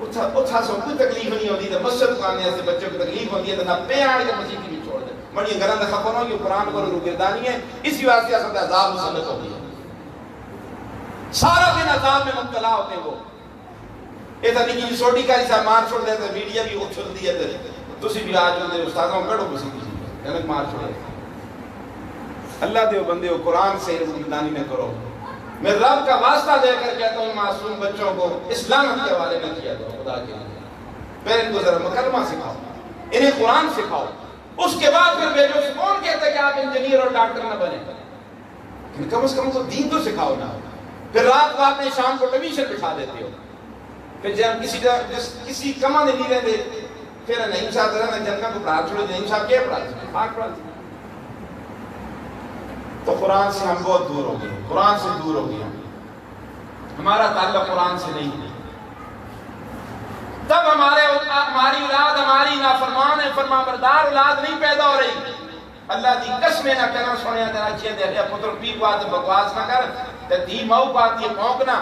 اتھا سو کوئی تکلیف نہیں ہوتی تو مسجد کو آنے سے بچوں کو تکلیف ہوتی ہے تو نہ پہ آن کے مسجد کی بھی چھوڑ دے. بڑی گران دے خفر ہوں کہ قرآن کو روگردانی ہے. اسی واسطے اصل عذاب مسلط ہوتی ہے، سارا دن عذاب میں مبتلا ہوتے ہیں. وہ ایسا نہیں کہ سوٹی کا ایسا مار چھوڑ دے تو میڈیا بھی اچھل دی ہے تو اسی بھی آج ہوتے استاذوں کڑو کسی جنک مار چھوڑے. اللہ دے بندے ہو قرآن سے روگردانی نہ کرو. میں رب کا واسطہ دے کر کہتا ہوں معصوم بچوں کو اسلام کے حوالے میں کیا دو خدا کے لیے. پھر ان کو ذرا مکلمہ سکھاؤ، انہیں قرآن سکھاؤ، اس کے بعد پھر بھیجو. کون کہتا ہے کہ آپ انجینئر اور ڈاکٹر نہ بنے؟ کم از کم کو دین تو سکھاؤ نا. پھر رات کو آپ نے شام کو ٹیوشن بٹھا دیتے ہو. پھر جب کسی کما نہیں رہتے پھر نعیم صاحب ذرا جنگا کو پڑھا چھوڑے. نعیم صاحب کیا پڑھا تو قرآن سے ہم بہت دور ہو گئے. قرآن سے دور ہو گئے، ہمارا تعلق قرآن سے نہیں ہے. تب ہماری اولاد ہماری نافرمان ہے، فرمانبردار اولاد نہیں پیدا ہو رہی. اللہ دی قسمیں نہ کہنا سنیا دینا چاہیے دے پتر پی کو آتے بکواس نہ کر تے دی ماؤ کو آتی ہے پونکنا.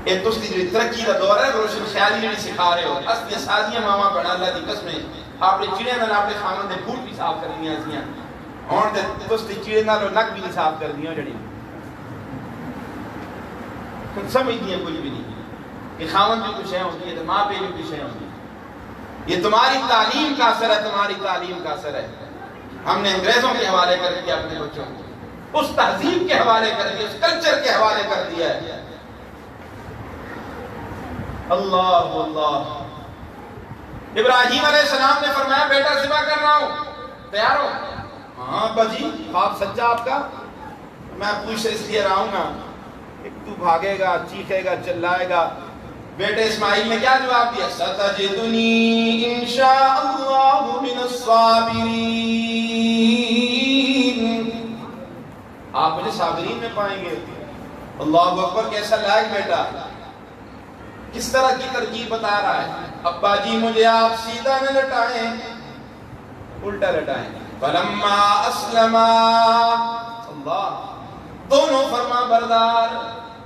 اے تستی جو ترقی کا دور ہے روشن خیالی نہیں سکھا رہے ہو. اصلی سازیاں ماما بنا اللہ دی قسمیں آپ نے چڑے نال اپنے خامن دے بھوٹ بھی صاف کر دیا سیاں اور تستی چڑے نال نک بھی نہیں صاف کر دیا جڑی سمجھ دیا کچھ بھی نہیں کہ خامن بھی کچھ ہے ہوتی ہے تو ماں پہ بھی کچھ ہے ہوتی ہے. یہ تمہاری تعلیم کا اثر ہے، تمہاری تعلیم کا اثر ہے. ہم نے انگریزوں کے حوالے کر دیا اپنے بچوں کو، اس تہذیب کے حوالے کر دیا، اس کلچر کے حوالے کر دیا ہے۔ اللہ اللہ۔ ابراہیم علیہ السلام نے فرمایا بیٹا ذبح کر رہا ہوں، تیار ہو؟ ہاں ابا جی، خواب سچا آپ کا؟ میں پوچھ اس لیے رہا ہوں نا، تو بھاگے گا، چیخے گا، چلائے گا۔ بیٹے اسماعیل نے کیا جواب دیا؟ ستجدنی انشاءاللہ من الصابرین، آپ مجھے صابرین میں پائیں گے۔ اللہ اکبر، کیسا لائق بیٹا، کس طرح کی ترکیب بتا رہا ہے۔ ابا جی مجھے آپ سیدھا نہ لٹائیں، الٹا لٹائیں۔ فلما اسلما، اللہ، دونوں فرما بردار،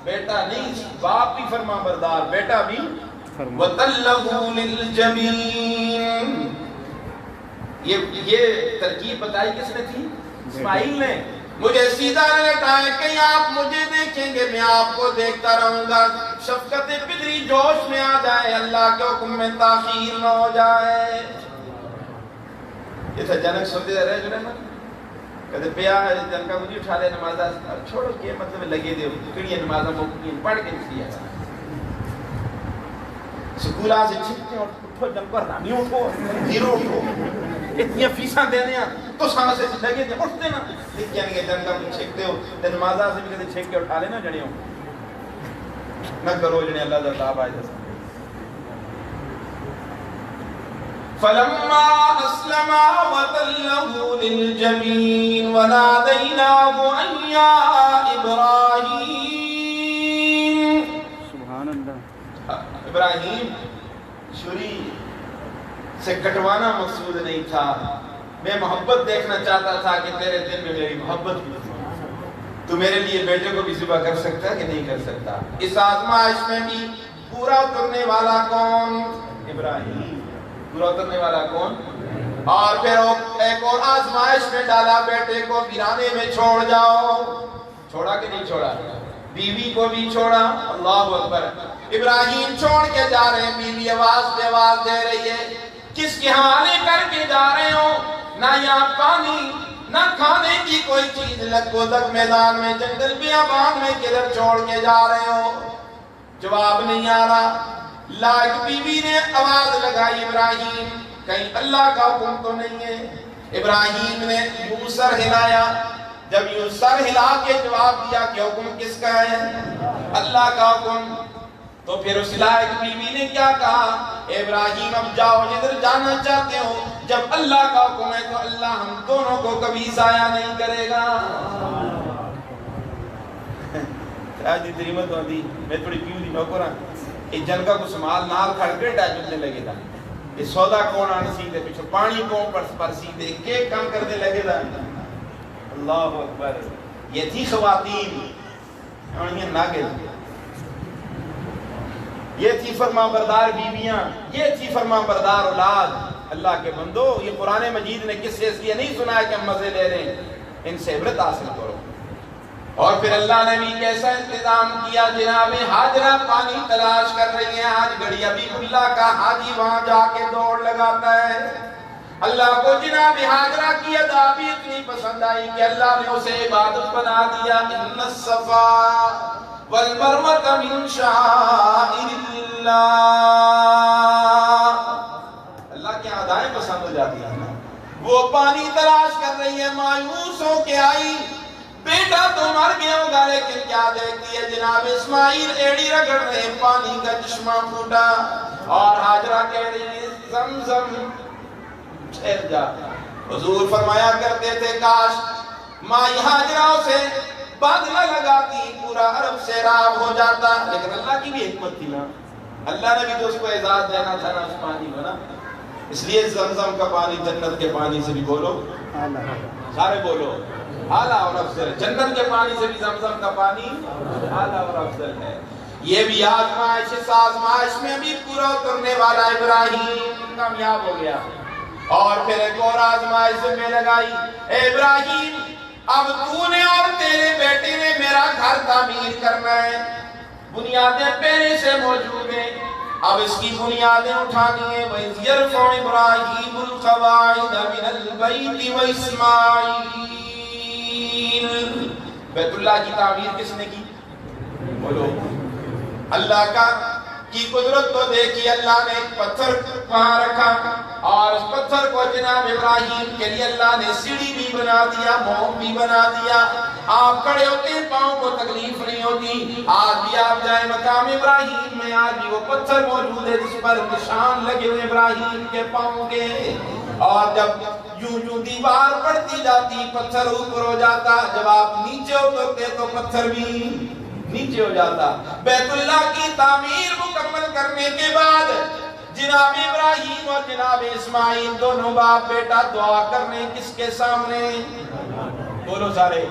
بیٹا نہیں باپ بھی فرما بردار، بیٹا بھی۔ وَتَلَّهُ لِلْجَبِينِ، یہ ترکیب بتائی کس نے تھی؟ اسماعیل نے۔ مجھے سیدھا نہ لٹائیں، کہیں آپ مجھے دیکھیں گے میں آپ کو دیکھتا رہوں گا، شفقت پدری جوش میں آ جائے، اللہ کے حکم میں تاخیر نہ ہو جائے۔ یہ تھا جنک سوتے رہے جو نا کہتے پیا جن کا مجھے اٹھا لے نمازہ چھوڑو کے مطلب لگے دے کڑی نمازہ مکین پڑھ کے اس لیا سکولہ سے چھکتے اور اٹھو جن پر رامی اٹھو ہیرو اٹھو اتنی فیساں دینے ہیں تو ساں سے لگے دے اٹھتے نا لیکن کہ جن کا مجھے چھکتے ہو تے نمازہ سے بھی کہتے چھک کے اٹھا لینا جڑے ہو نہ کرو جنہیں اللہ دا عذاب آئے جیسا۔ فلما اسلما وتله للجبين وناديناه ان يا ابراهيم، سبحان اللہ۔ ابراہیم چھری سے کٹوانا مقصود نہیں تھا، میں محبت دیکھنا چاہتا تھا کہ تیرے دل میں میری محبت بھی، تو میرے لیے بیٹے کو بھی ذبح کر سکتا ہے کہ نہیں کر سکتا۔ اس آزمائش میں بھی پورا اترنے والا کون؟ ابراہیم۔ پورا اترنے والا کون؟ اور پھر ایک اور آزمائش میں ڈالا، بیٹے کو ویرانے میں چھوڑ جاؤ۔ چھوڑا کہ نہیں چھوڑا؟ بیوی کو بھی چھوڑا۔ اللہ اکبر۔ ابراہیم چھوڑ کے جا رہے ہیں، بیوی آواز پہ آواز دے رہی ہے، کس کے حوالے کر کے جا رہے ہو؟ نہ یہاں پانی نہ کھانے کی کوئی چیز، لگودک میدان میں جنگل بیابان میں کدھر چھوڑ کے جا رہے ہو؟ جواب نہیں آ رہا۔ لائق بیوی نے آواز لگائی، ابراہیم کہیں اللہ کا حکم تو نہیں ہے؟ ابراہیم نے یوں سر ہلایا، جب یوں سر ہلا کے جواب دیا کہ حکم کس کا ہے؟ اللہ کا حکم۔ تو پھر اس لائق بیوی نے کیا کہا؟ ابراہیم اب جاؤ جدھر جانا چاہتے ہو، جب اللہ کا حکم ہے تو اللہ ہم دونوں کو کبھی ضائع نہیں کرے گا۔ آج دی مت ہوندی میں تھوڑی پیو دی نوکراں یہ جنگا کو سمال نال کھڑ کے ڈاجنے لگے دا، یہ سودا کون آن سی دے پیچھے پانی کون پر سی دے کے کام کرنے لگے دا۔ اللہ اکبر۔ یہ تھی خواتین، اور یہ ناگل، یہ تھی فرما بردار بیویاں، یہ تھی فرما بردار اولاد۔ اللہ کے بندو، یہ قرآن مجید نے کس سے اس لیے نہیں سنا ہے کہ ہم مزے لے رہے ہیں، ان سے عبرت حاصل کرو۔ اور پھر اللہ نے بھی کیسا انتظام کیا، جناب ہاجرہ پانی تلاش کر رہی ہیں، آج گھڑی ابھی اللہ کا حاجی وہاں جا کے دوڑ لگاتا ہے۔ اللہ کو جناب ہاجرہ کی ادا بھی اتنی پسند آئی کہ اللہ نے اسے عبادت بنا دیا۔ ان الصفا والمروہ من شعائر اللہ، اللہ کی ادائیں پسند ہو جاتی ہیں۔ وہ پانی تلاش کر رہی ہے، مایوس ہو کے آئی، بیٹا تو مر گیا ہوگا، لیکن کیا دیکھتی ہے جناب اسماعیل ایڑی رگڑ رہے، پانی کا چشمہ پھوٹا، اور ہاجرہ کہہ رہی ہے زمزم ٹھہر جا۔ حضور فرمایا کرتے تھے کاش مائی ہاجرہ سے بادلہ لگاتی پورا عرب سیراب ہو جاتا، لیکن اللہ کی بھی حکمت تھی نا، اللہ نے بھی تو اس کو اعزاز دینا تھا نا اس پانی کو نا، اس لیے زمزم کا پانی جنت کے پانی سے بھی بولو، سارے بولو اعلیٰ اور افضل، جنت کے پانی سے بھی زمزم کا پانی اعلیٰ اور افضل ہے۔ یہ بھی آزمائش، اس آزمائش میں بھی پورا اترنے والا ابراہیم کامیاب ہو گیا۔ اور پھر ایک اور آزمائش میں لگائی، اے ابراہیم اب تو نے اور تیرے بیٹے نے میرا گھر تعمیر کرنا ہے، بنیادیں پہلے سے موجود ہیں، اب اب اس کی بنیادیں اٹھانی ہیں. وَإِذْ يَرْفَعُ إِبْرَاهِيمُ الْقَوَاعِدَ مِنَ الْبَيْتِ وَإِسْمَاعِيلُ. بیت اللہ کی تعمیر کس نے کی؟ بولو. اللہ کا کی قدرت تو دیکھی. اللہ نے ایک پتھر وہاں رکھا اور اس پتھر کو جناب ابراہیم کے لیے اللہ نے سیڑھی بھی بنا دیا, موم بھی بنا دیا. آپ کھڑے ہوتے ہیں, پاؤں کو تکلیف نہیں ہوتی. آج بھی آپ جائیں مقام ابراہیم میں, آج بھی وہ پتھر موجود ہے جس پر نشان لگے ہوئے ابراہیم کے پاؤں کے. اور جب یوں یوں دیوار پڑتی جاتی, پتھر اوپر ہو جاتا, جب آپ نیچے اترتے تو پتھر بھی نیچے ہو جاتا. بیت اللہ کی تعمیر مکمل کرنے کے بعد جناب ابراہیم اور جناب اسماعیل دونوں باپ بیٹا دعا کرنے کس کے سامنے؟ بولو سارے.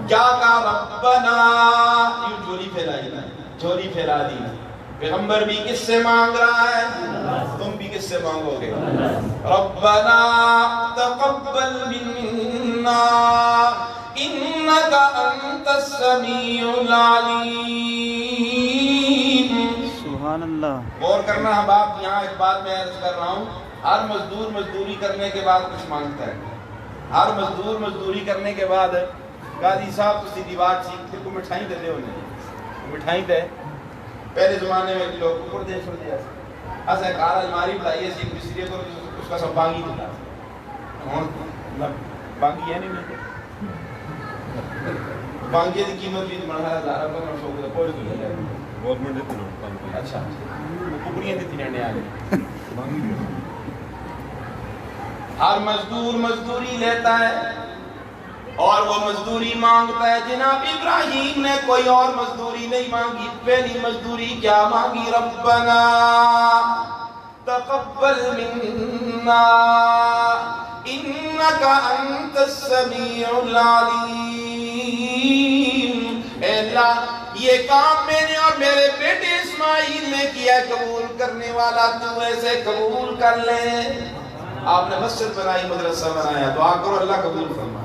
کیا کہا؟ ربنا. یوں جھولی پھیلائی نا, جھولی پھیلا دی. پیغمبر بھی کس سے مانگ رہا ہے؟ تم بھی کس سے مانگو گے؟ ربنا تقبل منا انکا انت السمیع العلیم. سبحان اللہ. غور کرنا ہم آپ یہاں ایک بات میں عرض کر رہا ہوں. ہر مزدور مزدوری کرنے کے بعد کچھ مانگتا ہے. ہر مزدور مزدوری کرنے کے بعد قاضی صاحب تو سیدھی بات سیکھتے کو مٹھائی دے دے انہیں. مٹھائی دے. پہلے زمانے میں لوگ کپڑ دے چھوڑ دیا ایسا کار الماری بتائیے سی مستری کو اس کا سب بانگی دیتا. بانگی ہے نہیں ملتے. بانگی کی قیمت بھی مرحلہ ہزار کو نہ سو کو کوئی نہیں ہے. گورنمنٹ دیتی نہ. اچھا کپڑیاں دیتی نہ آ گئی. ہر مزدور مزدوری لیتا ہے اور وہ مزدوری مانگتا ہے. جناب ابراہیم نے کوئی اور مزدوری نہیں مانگی. پہلی مزدوری کیا مانگی؟ ربنا تقبل منا انکا انت السمیع العلیم. اے اللہ یہ کام میں نے اور میرے بیٹے اسماعیل نے کیا, قبول کرنے والا تو ایسے قبول کر لے. آپ نے مسجد بنائی, مدرسہ بنایا, دعا کرو اللہ قبول فرمائے.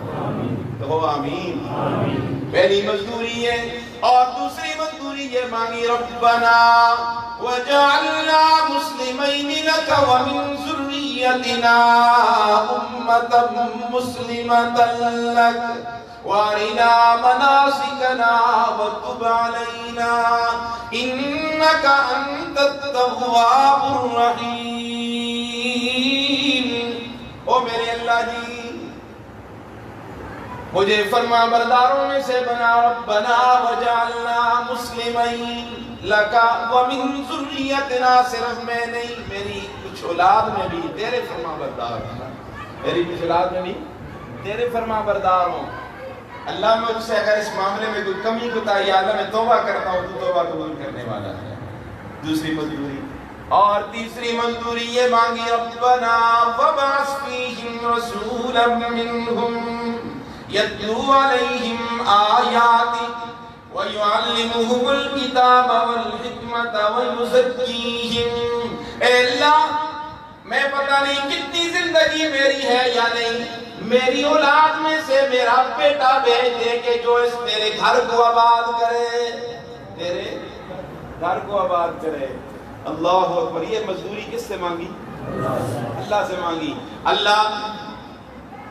تو ہو آمین. پہلی مزدوری ہے. اور دوسری مزدوری یہ مانگی ربنا وجعلنا مسلمین لک ومن ذریتنا امة مسلمة لک وارنا مناسکنا وتب علینا انک انت التواب الرحیم. او میرے اللہ جی مجھے فرما برداروں میں سے بنا. ربنا وجعلنا مسلمین لکا ومن ذریتنا. صرف میں نہیں, میری کچھ اولاد میں بھی تیرے فرما بردار ہوں. میری کچھ اولاد میں بھی تیرے فرما بردار ہوں. اللہ مجھ سے اگر اس معاملے میں کوئی کمی کوتاہی اللہ میں توبہ کرتا ہوں تو توبہ قبول کرنے والا ہے. دوسری مزدوری. اور تیسری مزدوری یہ مانگی ربنا وبعث فیہم رسولا منہم یتلو علیہم آیاتک وَيُعَلِّمُهُمُ الْكِتَابَ وَالْحِكْمَةَ وَيُزَكِّيهِمْ. اے اللہ میں پتہ نہیں کتنی زندگی میری ہے یا نہیں, میری اولاد میں سے میرا بیٹا بھیج دے کہ جو اس تیرے گھر کو آباد کرے, تیرے گھر کو آباد کرے. اللہ اکبر. یہ مزدوری کس سے مانگی؟ اللہ سے مانگی. اللہ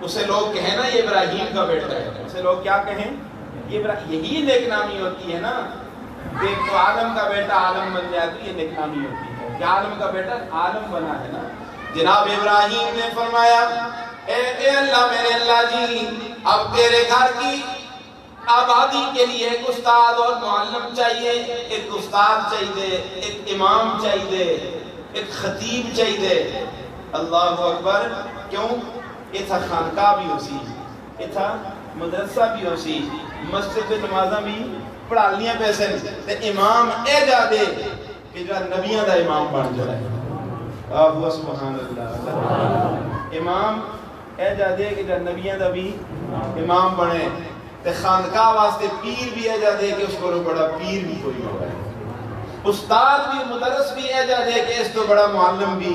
اسے لوگ کہیں نا یہ ابراہیم کا بیٹا ہے, اسے لوگ کیا کہیں؟ یہی نیک نامی ہوتی ہے نا. ایک تو آدم کا بیٹا عالم بن جائے تو یہ نیک نامی ہوتی ہے کہ عالم کا بیٹا عالم بنا ہے نا. جناب ابراہیم نے فرمایا اے اللہ میرے اللہ جی اب تیرے گھر کی آبادی کے لیے ایک استاد اور معلم چاہیے, ایک استاد چاہیے, ایک امام چاہیے, ایک خطیب چاہیے. اللہ اکبر. کیوں؟ یہ تھا خانقاہ بھی ہوسی, یہ تھا مدرسہ بھی ہوسی, مسجد نمازاں بھی پڑھا لیاں پیسے تے امام اے جا دے کہ جو نبیاں دا امام بن جائے. آہو سبحان اللہ. امام اے جا دے کہ جو نبیاں دا بھی امام بنے تے خانقاہ واسطے پیر بھی اے جا دے کہ اس کو بڑا پیر بھی کوئی ہو رہا ہے, استاد بھی مدرس بھی اے جا دے کہ اس تو بڑا معلم بھی.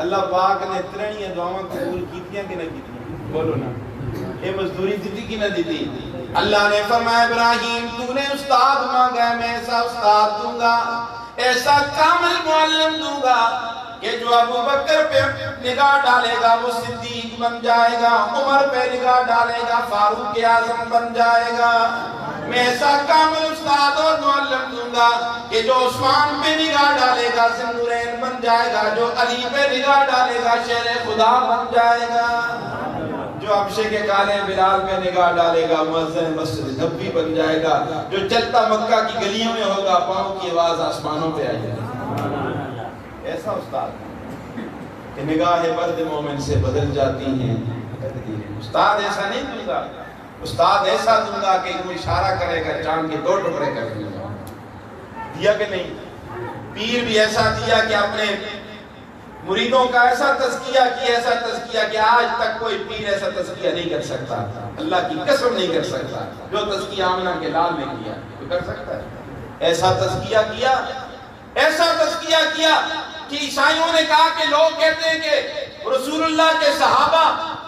اللہ پاک نے ترنیاں دعاواں قبول کیتیاں کہ نہ کیتیاں؟ بولو نا. یہ مزدوری دیتی کہ نہ دیتی؟ اللہ نے فرمایا ابراہیم تو نے استاد مانگا ہے میں ایسا استاد دوں گا ایسا کامل معلم دوں گا کہ جو ابو بکر پہ نگاہ ڈالے گا وہ صدیق بن جائے گا، عمر پہ نگاہ ڈالے گا فاروق اعظم بن جائے گا۔ میں ایسا کامل استاد اور معلم دوں گا کہ جو عثمان پہ نگاہ ڈالے گا ذوالنورین بن جائے گا، جو علی پہ نگاہ ڈالے گا شیر خدا بن جائے گا، جو حبشے کے کالے بلال پہ نگاہ ڈالے گا مؤذن مسجد نبوی بن جائے گا، جو چلتا مکہ کی گلیوں میں ہوگا پاؤں کی آواز آسمانوں پہ آئے گا۔ ایسا استاد کہ نگاہ برد مومن سے بدل جاتی ہیں تقدیریں۔ استاد ایسا نہیں دوں گا، استاد ایسا دوں گا کہ کوئی اشارہ کرے گا چاند کے 2 ٹکڑے کر دوں گا۔ دیا کہ نہیں؟ پیر بھی ایسا دیا کہ اپنے مریدوں کا ایسا تزکیہ کیا، ایسا تزکیہ کہ آج تک کوئی پیر ایسا تزکیہ نہیں کر سکتا، اللہ کی قسم نہیں کر سکتا جو تزکیہ آمنہ کے لال نے کیا، تو کر سکتا ہے؟ ایسا تزکیہ کیا، ایسا تزکیہ کیا کہ عیسائیوں نے کہا کہ لوگ کہتے ہیں کہ رسول اللہ کے صحابہ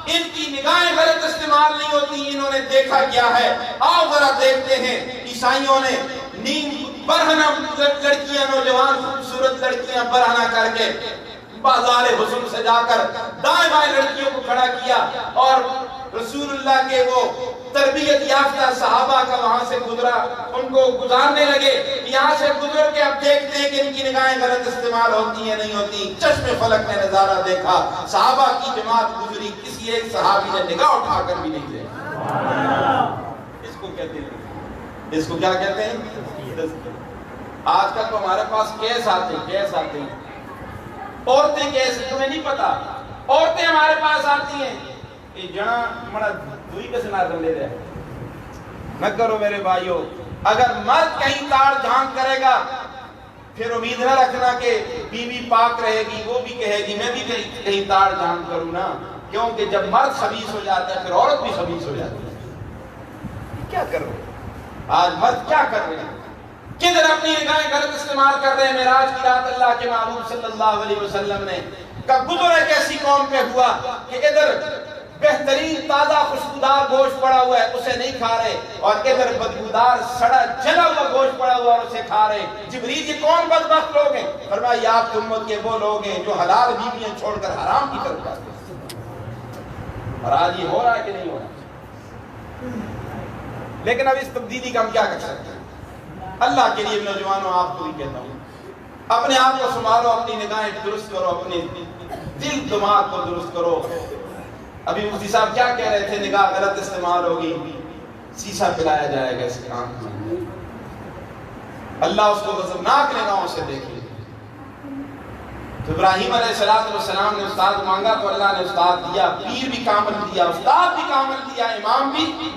ان کی نگاہیں غلط استعمال نہیں ہوتی، انہوں نے دیکھا کیا ہے، آؤ ذرا دیکھتے ہیں۔ عیسائیوں نے برہنہ لڑکیاں، نوجوان خوبصورت لڑکیاں برہنہ کر کے بازار حسن سے جا کر دائیں بائیں لڑکیوں کو کھڑا کیا، اور رسول اللہ کے وہ تربیت یافتہ صحابہ کا وہاں سے گزرا، ان کو گزارنے لگے، یہاں سے گزر کے اب دیکھتے ہیں کہ ان کی نگاہیں غلط استعمال ہوتی ہیں نہیں ہوتی۔ چشم فلک نے نظارہ دیکھا، صحابہ کی جماعت گزری، کسی ایک صحابی نے نگاہ اٹھا کر بھی نہیں دیکھا۔ اس کو کہتے ہیں، اس کو کیا کہتے ہیں؟ آج کل تو ہمارے پاس کیس آتے ہیں، عورتیں کیسے تمہیں نہیں پتا، عورتیں ہمارے پاس آتی ہیں کہ جنا مڑا دوئی کے سنار کر لے رہے نہ کرو میرے بھائیو۔ اگر مرد کہیں تاڑ جھانک کرے گا پھر امید نہ رکھنا کہ بیوی پاک رہے گی، وہ بھی کہے گی میں بھی کہیں تاڑ جھانک کروں نا، کیونکہ جب مرد خبیث ہو جاتا ہے پھر عورت بھی خبیث ہو جاتی ہے۔ کیا کر رہے ہیں آج مرد، کیا کر رہے ہیں؟ کدھر اپنی نگاہیں غلط استعمال کر رہے ہیں؟ معراج کی رات اللہ کے محبوب صلی اللہ علیہ وسلم نے کب گزر ایک ایسی قوم پہ ہوا کہ ادھر بہترین تازہ خوشبودار گوشت پڑا ہوا ہے اسے نہیں کھا رہے، اور ادھر بدبودار سڑا جلا ہوا گوشت پڑا ہوا اور اسے کھا رہے۔ جبریل یہ کون بدبخت لوگ ہیں؟ فرمایا یہ آپ کی امت کے وہ لوگ ہیں جو حلال بیویاں چھوڑ کر حرام کی طرف جاتے ہیں۔ اور آج یہ ہو رہا ہے کہ نہیں ہو رہا؟ لیکن اب اس تبدیلی کا ہم کیا کر سکتے ہیں؟ اللہ کے لیے نوجوانوں آپ کو بھی کہتا ہوں، اپنے آپ کو سنبھالو، اپنی نگاہیں درست کرو، اپنے دل دماغ کو درست کرو۔ ابھی مفتی صاحب کیا کہہ رہے تھے؟ نگاہ غلط استعمال ہوگی، سیسا پلایا جائے گا اس کے آنکھ میں، اللہ اس کو غضبناک نگاہوں سے دیکھے۔ تو ابراہیم علیہ السلام نے استاد مانگا تو اللہ نے استاد دیا، پیر بھی کامل دیا، استاد بھی کامل دیا، امام بھی۔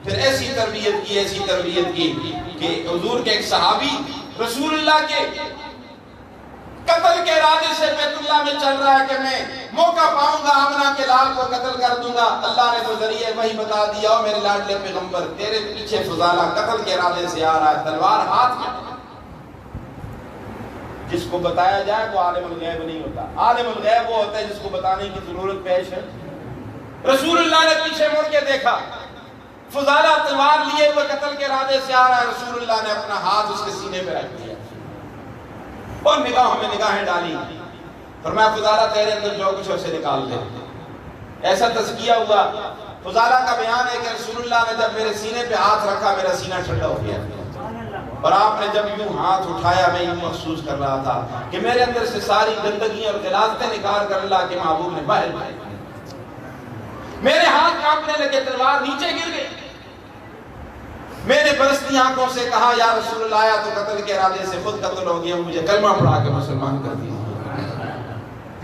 پھر ایسی تربیت کی کہ حضور کے ایک صحابی رسول اللہ کے قتل کے ارادے سے بیت اللہ میں چل رہا ہے کہ میں موقع پاؤں گا آمنہ کے لال کو قتل کر دوں گا، اللہ نے تو ذریعے وہی بتا دیا، او میرے لاڈلے پیغمبر تیرے پیچھے فضالہ قتل کے ارادے سے آ رہا ہے، تلوار ہاتھ میں۔ جس کو بتایا جائے وہ عالم الغیب نہیں ہوتا، عالم الغیب وہ ہوتا ہے جس کو بتانے کی ضرورت پیش ہے۔ رسول اللہ نے پیچھے مڑ کے دیکھا، فضالہ تلوار لیے ہوئے قتل کے ارادے سے آ رہا ہے، رسول اللہ نے اپنا ہاتھ اس کے سینے پہ رکھ دیا اور نگاہوں میں نگاہیں ڈالی، فرمایا فضالہ تیرے اندر جو کچھ اسے نکال دے۔ ایسا تزکیہ ہوا۔ فضالہ کا بیان ہے کہ رسول اللہ نے جب میرے سینے پہ ہاتھ رکھا میرا سینہ ٹھنڈا ہو گیا، اور آپ نے جب یوں ہاتھ اٹھایا میں یوں محسوس کر رہا تھا کہ میرے اندر سے ساری گندگیاں اور غلاظتیں نکال کر اللہ کے محبوب نے باہر لائے۔ میرے ہاتھ کانپنے لگے، تلوار نیچے گر گئی۔ میں نے برستی آنکھوں سے کہا یا رسول اللہ، آیا تو قتل کے ارادے سے خود قتل ہو گیا، مجھے کلمہ پڑھا کے مسلمان کر دیا۔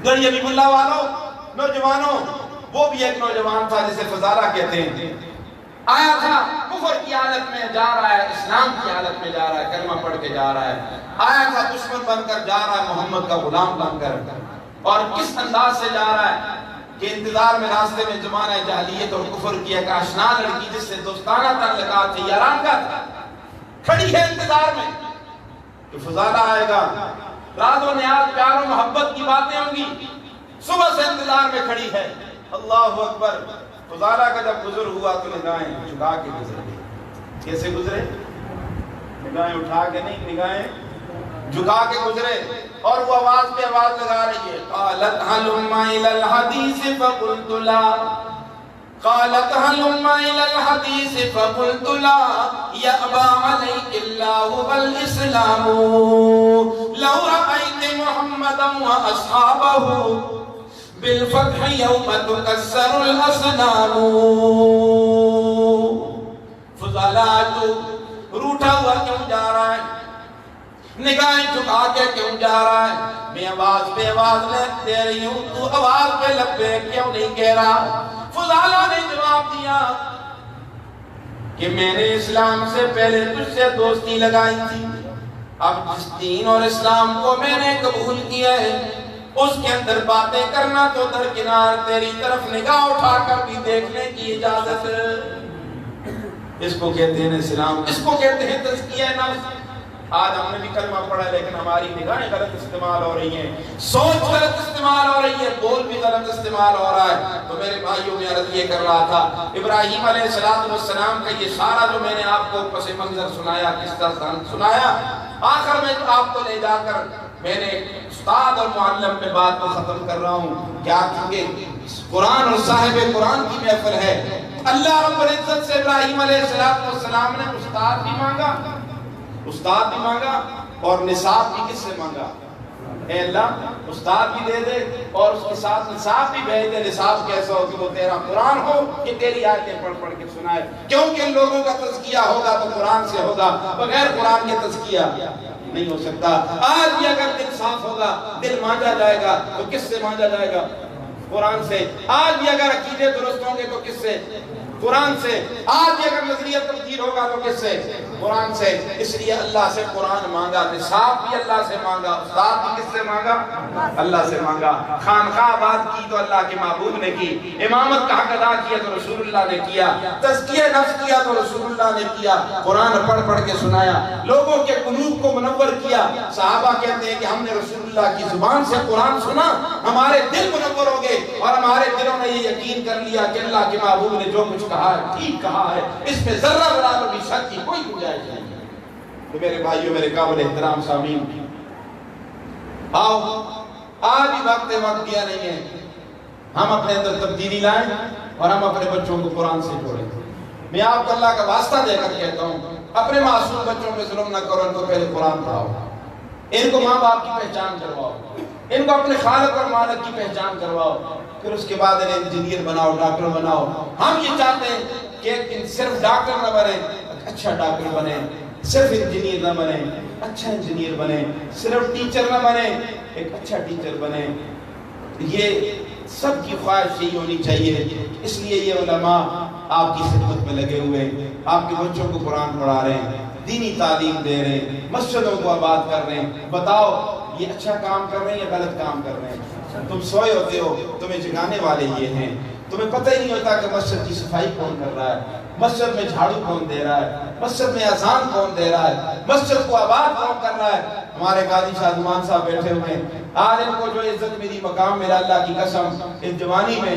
گڑی ابھی اللہ والوں، نوجوانوں، وہ بھی ایک نوجوان تھا جسے فضالہ کہتے ہیں، آیا تھا کفر کی حالت میں جا رہا ہے، اسلام کی حالت میں جا رہا ہے، کلمہ پڑھ کے جا رہا ہے، آیا تھا دشمن بن کر جا رہا ہے، محمد کا غلام بن کر، اور کس انداز سے جا رہا ہے کہ انتظار میں راستے میں زمانہ جاہلیت اور کفر کی ایک آشنا لڑکی جس سے دوستانہ تعلقات تھے، یاران کا تھا، کھڑی ہے انتظار میں کہ فضالہ آئے گا، راز و نیاز پیار و محبت کی باتیں ہوں گی، صبح سے انتظار میں کھڑی ہے۔ اللہ اکبر۔ فضالہ کا جب گزر ہوا تو نگاہیں جھکا کے گزرے۔ کیسے گزرے؟ نگاہیں اٹھا کے نہیں، نگاہیں جھکا کے گزرے اور وہ آواز پہ آواز لگا رہی ہے قالت هلم الى الحديث فقلت لا قالت هلم الى الحديث فقلت لا يأبى عليك الله والإسلام لو رأيت محمدا وأصحابه بالفتح يوم تكسر الأصنام فضلات روٹا ہوا کیوں جا رہا ہے نگاہیں جھکا کے کیوں جا رہا ہے میں آواز پہ آواز دے رہی ہوں تو آواز پہ لبے کیوں نہیں کہہ رہا فضالہ نے جواب دیا کہ میں نے اسلام سے پہلے تجھ سے دوستی لگائی تھی اب جس دین اور اسلام کو میں نے قبول کیا ہے اس کے اندر باتیں کرنا تو درکنار تیری طرف نگاہ اٹھا کر بھی دیکھنے کی اجازت ہے اس کو کہتے ہیں اسلام اس کو کہتے ہیں تزکیہ نفس آج ہم نے بھی کلمہ پڑھا ہے لیکن ہماری نگاہیں غلط استعمال ہو رہی ہیں سوچ غلط استعمال ہو رہی ہے بول بھی غلط استعمال ہو رہا ہے تو میرے بھائیوں میں عرض یہ کر رہا تھا ابراہیم علیہ السلام کا یہ سارا جو میں نے آپ کو پس منظر سنایا قصہ سنایا آخر میں آپ کو لے جا کر میں نے استاد اور معلم پہ بات کو ختم کر رہا ہوں کیا کیونکہ قرآن اور صاحب قرآن کی محفل ہے اللہ رب العزت سے ابراہیم علیہ السلام نے استاد بھی مانگا اور نصاب بھی کس سے مانگا اے اللہ استاد بھی دے دے اور اس کے ساتھ نصاب بھی بھیج دے نصاب کیسا ہو کہ وہ تیرا قرآن ہو کہ تیری آیتیں پڑھ کے سنائے کیونکہ ان لوگوں کا تزکیہ ہوگا تو قرآن سے ہوگا بغیر قرآن کے تزکیہ نہیں ہو سکتا آج بھی اگر دل صاف ہوگا دل مانجا جائے گا تو کس سے مانجا جائے گا قرآن سے آج بھی اگر عقیدے درست ہوں گے تو کس سے قرآن سے آج بھی اگر نظریہ تبدیل ہوگا تو کس سے قرآن سے اس لیے اللہ سے قرآن مانگا نصاب بھی اللہ سے مانگا استاد بھی کس سے مانگا اللہ سے مانگا خانقاہ آباد کی تو اللہ کے محبوب نے کی امامت کا حق ادا کیا تو رسول اللہ نے کیا تزکیہ نفس کیا تو رسول اللہ نے کیا قرآن پڑھ کے سنایا لوگوں کے قلوب کو منور کیا صحابہ کہتے ہیں کہ ہم نے رسول اللہ کی زبان سے قرآن سنا ہمارے دل منور ہو گئے اور ہمارے دلوں نے یہ یقین کر لیا کہ اللہ کے محبوب نے جو کچھ کہا ہے ٹھیک کہا ہے اس میں ذرہ برابر بھی شک کی کوئی گنجائش نہیں تو میرے بھائیوں میرے قابل احترام سامعین آؤ آج بھی وقت دیا نہیں ہے ہم اپنے اندر تبدیلی لائیں اور ہم اپنے بچوں کو قرآن سے جوڑیں میں آپ کو اللہ کا واسطہ دے کر کہتا ہوں اپنے معصوم بچوں پہ ظلم نہ کرو ان کو پہلے قرآن پڑھاؤ ان کو ماں باپ کی پہچان کرواؤ ان کو اپنے خالق اور مالک کی پہچان کرواؤ پھر اس کے بعد انہیں انجینئر بناؤ ڈاکٹر بناؤ ہم یہ چاہتے ہیں کہ صرف ڈاکٹر نہ بنے اچھا ڈاکٹر بنے صرف انجینئر نہ بنے اچھا انجینئر بنے صرف ٹیچر نہ بنے ایک اچھا ٹیچر بنے یہ سب کی خواہش یہی ہونی چاہیے اس لیے یہ علماء آپ کی خدمت میں لگے ہوئے آپ کے بچوں کو قرآن پڑھا رہے ہیں دینی تعلیم دے رہے ہیں مسجدوں کو آباد کر رہے ہیں بتاؤ یہ اچھا کام کر رہے ہیں یا غلط کام کر رہے ہیں تم سوئے ہوتے ہو تمہیں جگانے والے یہ ہیں تمہیں پتہ ہی نہیں ہوتا کہ مسجد کی صفائی کون کر رہا ہے مسجد میں جھاڑو کون دے رہا ہے مسجد میں اذان کون دے رہا ہے مسجد کو آباد کون کر رہا ہے ہمارے قاضی شادمان صاحب بیٹھے ہوئے ہیں آج ان کو جو عزت ملی مقام میرا اللہ کی قسم اس جوانی میں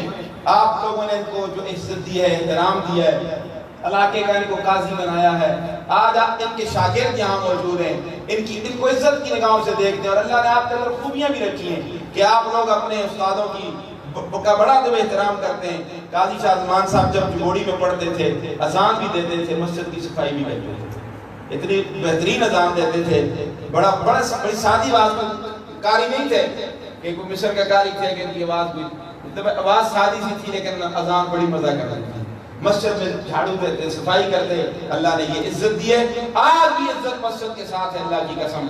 آپ لوگوں نے ان کو جو عزت دی ہے احترام دیا ہے علاقے کا ان کو قاضی بنایا ہے آج ان کے شاگرد یہاں موجود ہیں ان کو عزت کی نگاہوں سے دیکھتے ہیں اور اللہ نے آپ کے اندر خوبیاں بھی رکھی ہیں کہ آپ لوگ اپنے استادوں کی کا بڑا دب احترام کرتے ہیں قاضی شادمان صاحب جب جموڑی میں پڑھتے تھے اذان بھی دیتے تھے مسجد کی صفائی بھی کرتے تھے اتنی بہترین اذان دیتے تھے بڑی سادی آواز میں قاری نہیں تھے کہ کوئی مصر کا قاری تھے کہ ان کی آواز سادی سی تھی لیکن اذان بڑی مزہ کرتی تھی مسجد میں جھاڑو دیتے صفائی کرتے اللہ نے یہ عزت دی ہے آج بھی عزت مسجد کے ساتھ ہے اللہ کی قسم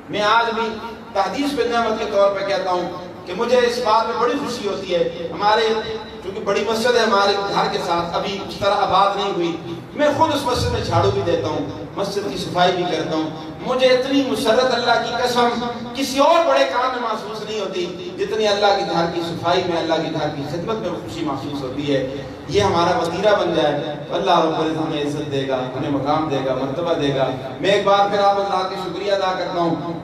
میں آج بھی تحدیث پہ نعمت کے طور پہ کہتا ہوں کہ مجھے اس بات میں بڑی خوشی ہوتی ہے ہمارے چونکہ بڑی مسجد ہے ہمارے گھر کے ساتھ ابھی اس طرح آباد نہیں ہوئی میں خود اس مسجد میں جھاڑو بھی دیتا ہوں مسجد کی صفائی بھی کرتا ہوں مجھے اتنی مسرت اللہ کی قسم کسی اور بڑے کام میں محسوس نہیں ہوتی جتنی اللہ کے گھر کی صفائی میں اللہ کے گھر کی خدمت میں خوشی محسوس ہوتی ہے یہ ہمارا وطیرہ بن جائے تو اللہ رب العزت ہمیں عزت دے گا ہمیں مقام دے گا مرتبہ دے گا میں ایک بار پھر آپ اللہ کا شکریہ ادا کرتا ہوں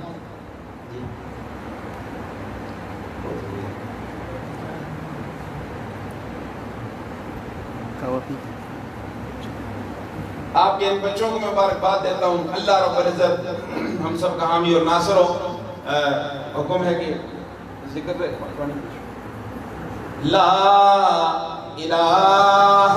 آپ کے ان بچوں کو میں مبارکباد دیتا ہوں اللہ رب العزت ہم سب کا حامی اور ناصر ہو. حکم ہے کہ ذکر لا الہ الا اللہ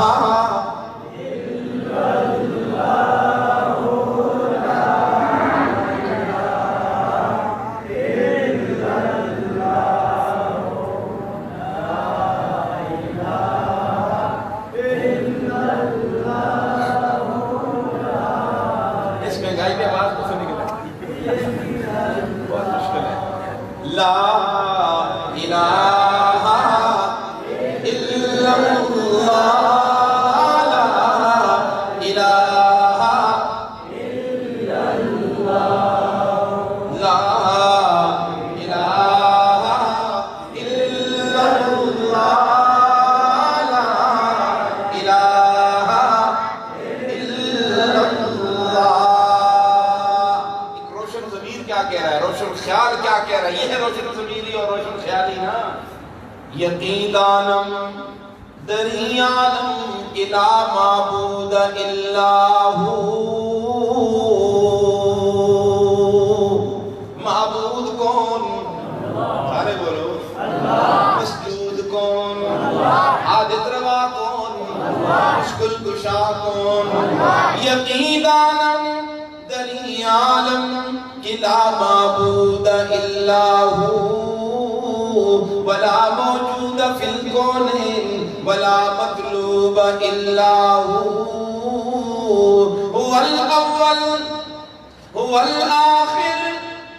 لا الہ الا اللہ لا الہ الا اللہ لا الہ الا اللہ لا الہ الا اللہ. ایک روشن ضمیر کیا کہہ رہا ہے, روشن خیال کیا کہہ رہا ہے؟ یہ ہے روشن ضمیری اور روشن خیالی نا. یقیناً دریانم الا معبود الا ہو, معبود کون؟ سارے بولو مسجود کون؟ حاجت روا کون؟ مشکل کشا کون؟ یقیناً دریانم لا معبود الا ہو ولا موجود فی الکون ولا مطلوب الا ہو. هو الاول هو الاخر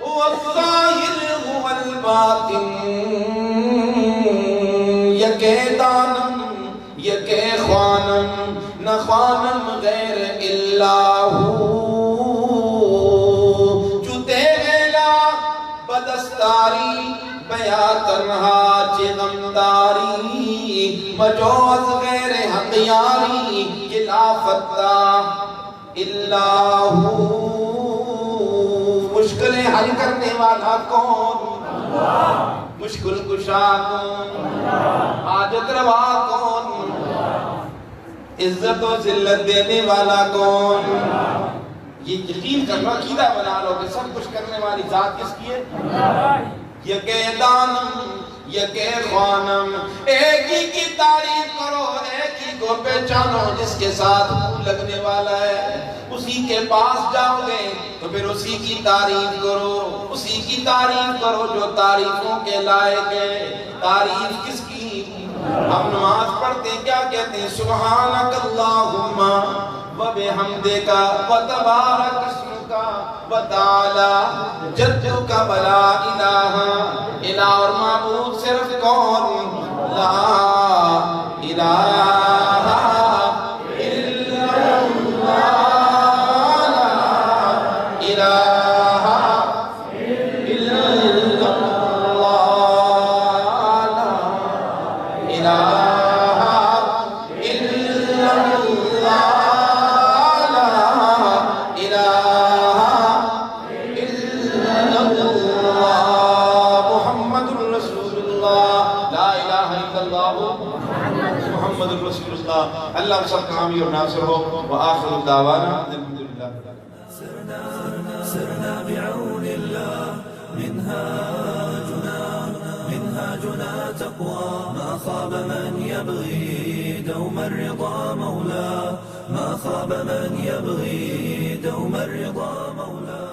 هو الظاہر هو الباطن. یکے دانم یکے خوانم نہ خوانم غیر الا ہو. بدستاری بیا تنہا چی غمداری مجوز غیر حقیاری کلا فتح اللہ ہو. مشکلیں حل کرنے والا کون؟ مشکل کشا کون؟ حاجت روا کون؟ عزت و ذلت دینے والا کون؟ یہ یقین کرنا, عقیدہ بنا لو کہ سب کچھ کرنے والی ذات کس کی ہے؟ یکے دانم یکے خوانم. ایک ہی کی تعریف کرو, ایک ہی کو پہچانو جس کے ساتھ لگنے والا ہے. اسی کے پاس جاؤ گے تو پھر اسی کی تعریف کرو, اسی کی تعریف کرو جو تعریفوں کے لائق ہے. تعریف کس کی؟ ہم نماز پڑھتے کیا کہتے ہیں؟ سبحانک اللہم وبحمدک وتبارک اسمک وتعالی جدک ولا الہ الا. اور معبود صرف کون؟ لا الہ الا اللہ لا الہ الا اللہ لا الہ الا اللہ محمد رسول اللہ. اللہ سب کا حامی اور ناصر ہو. وآخر دعوانا الحمدللہ. سرنا بعون الله منهاجنا تقوى. ما خاب من يبغي دوم الرضا مولاه. ما خاب من يبغي دوم الرضا مولاه.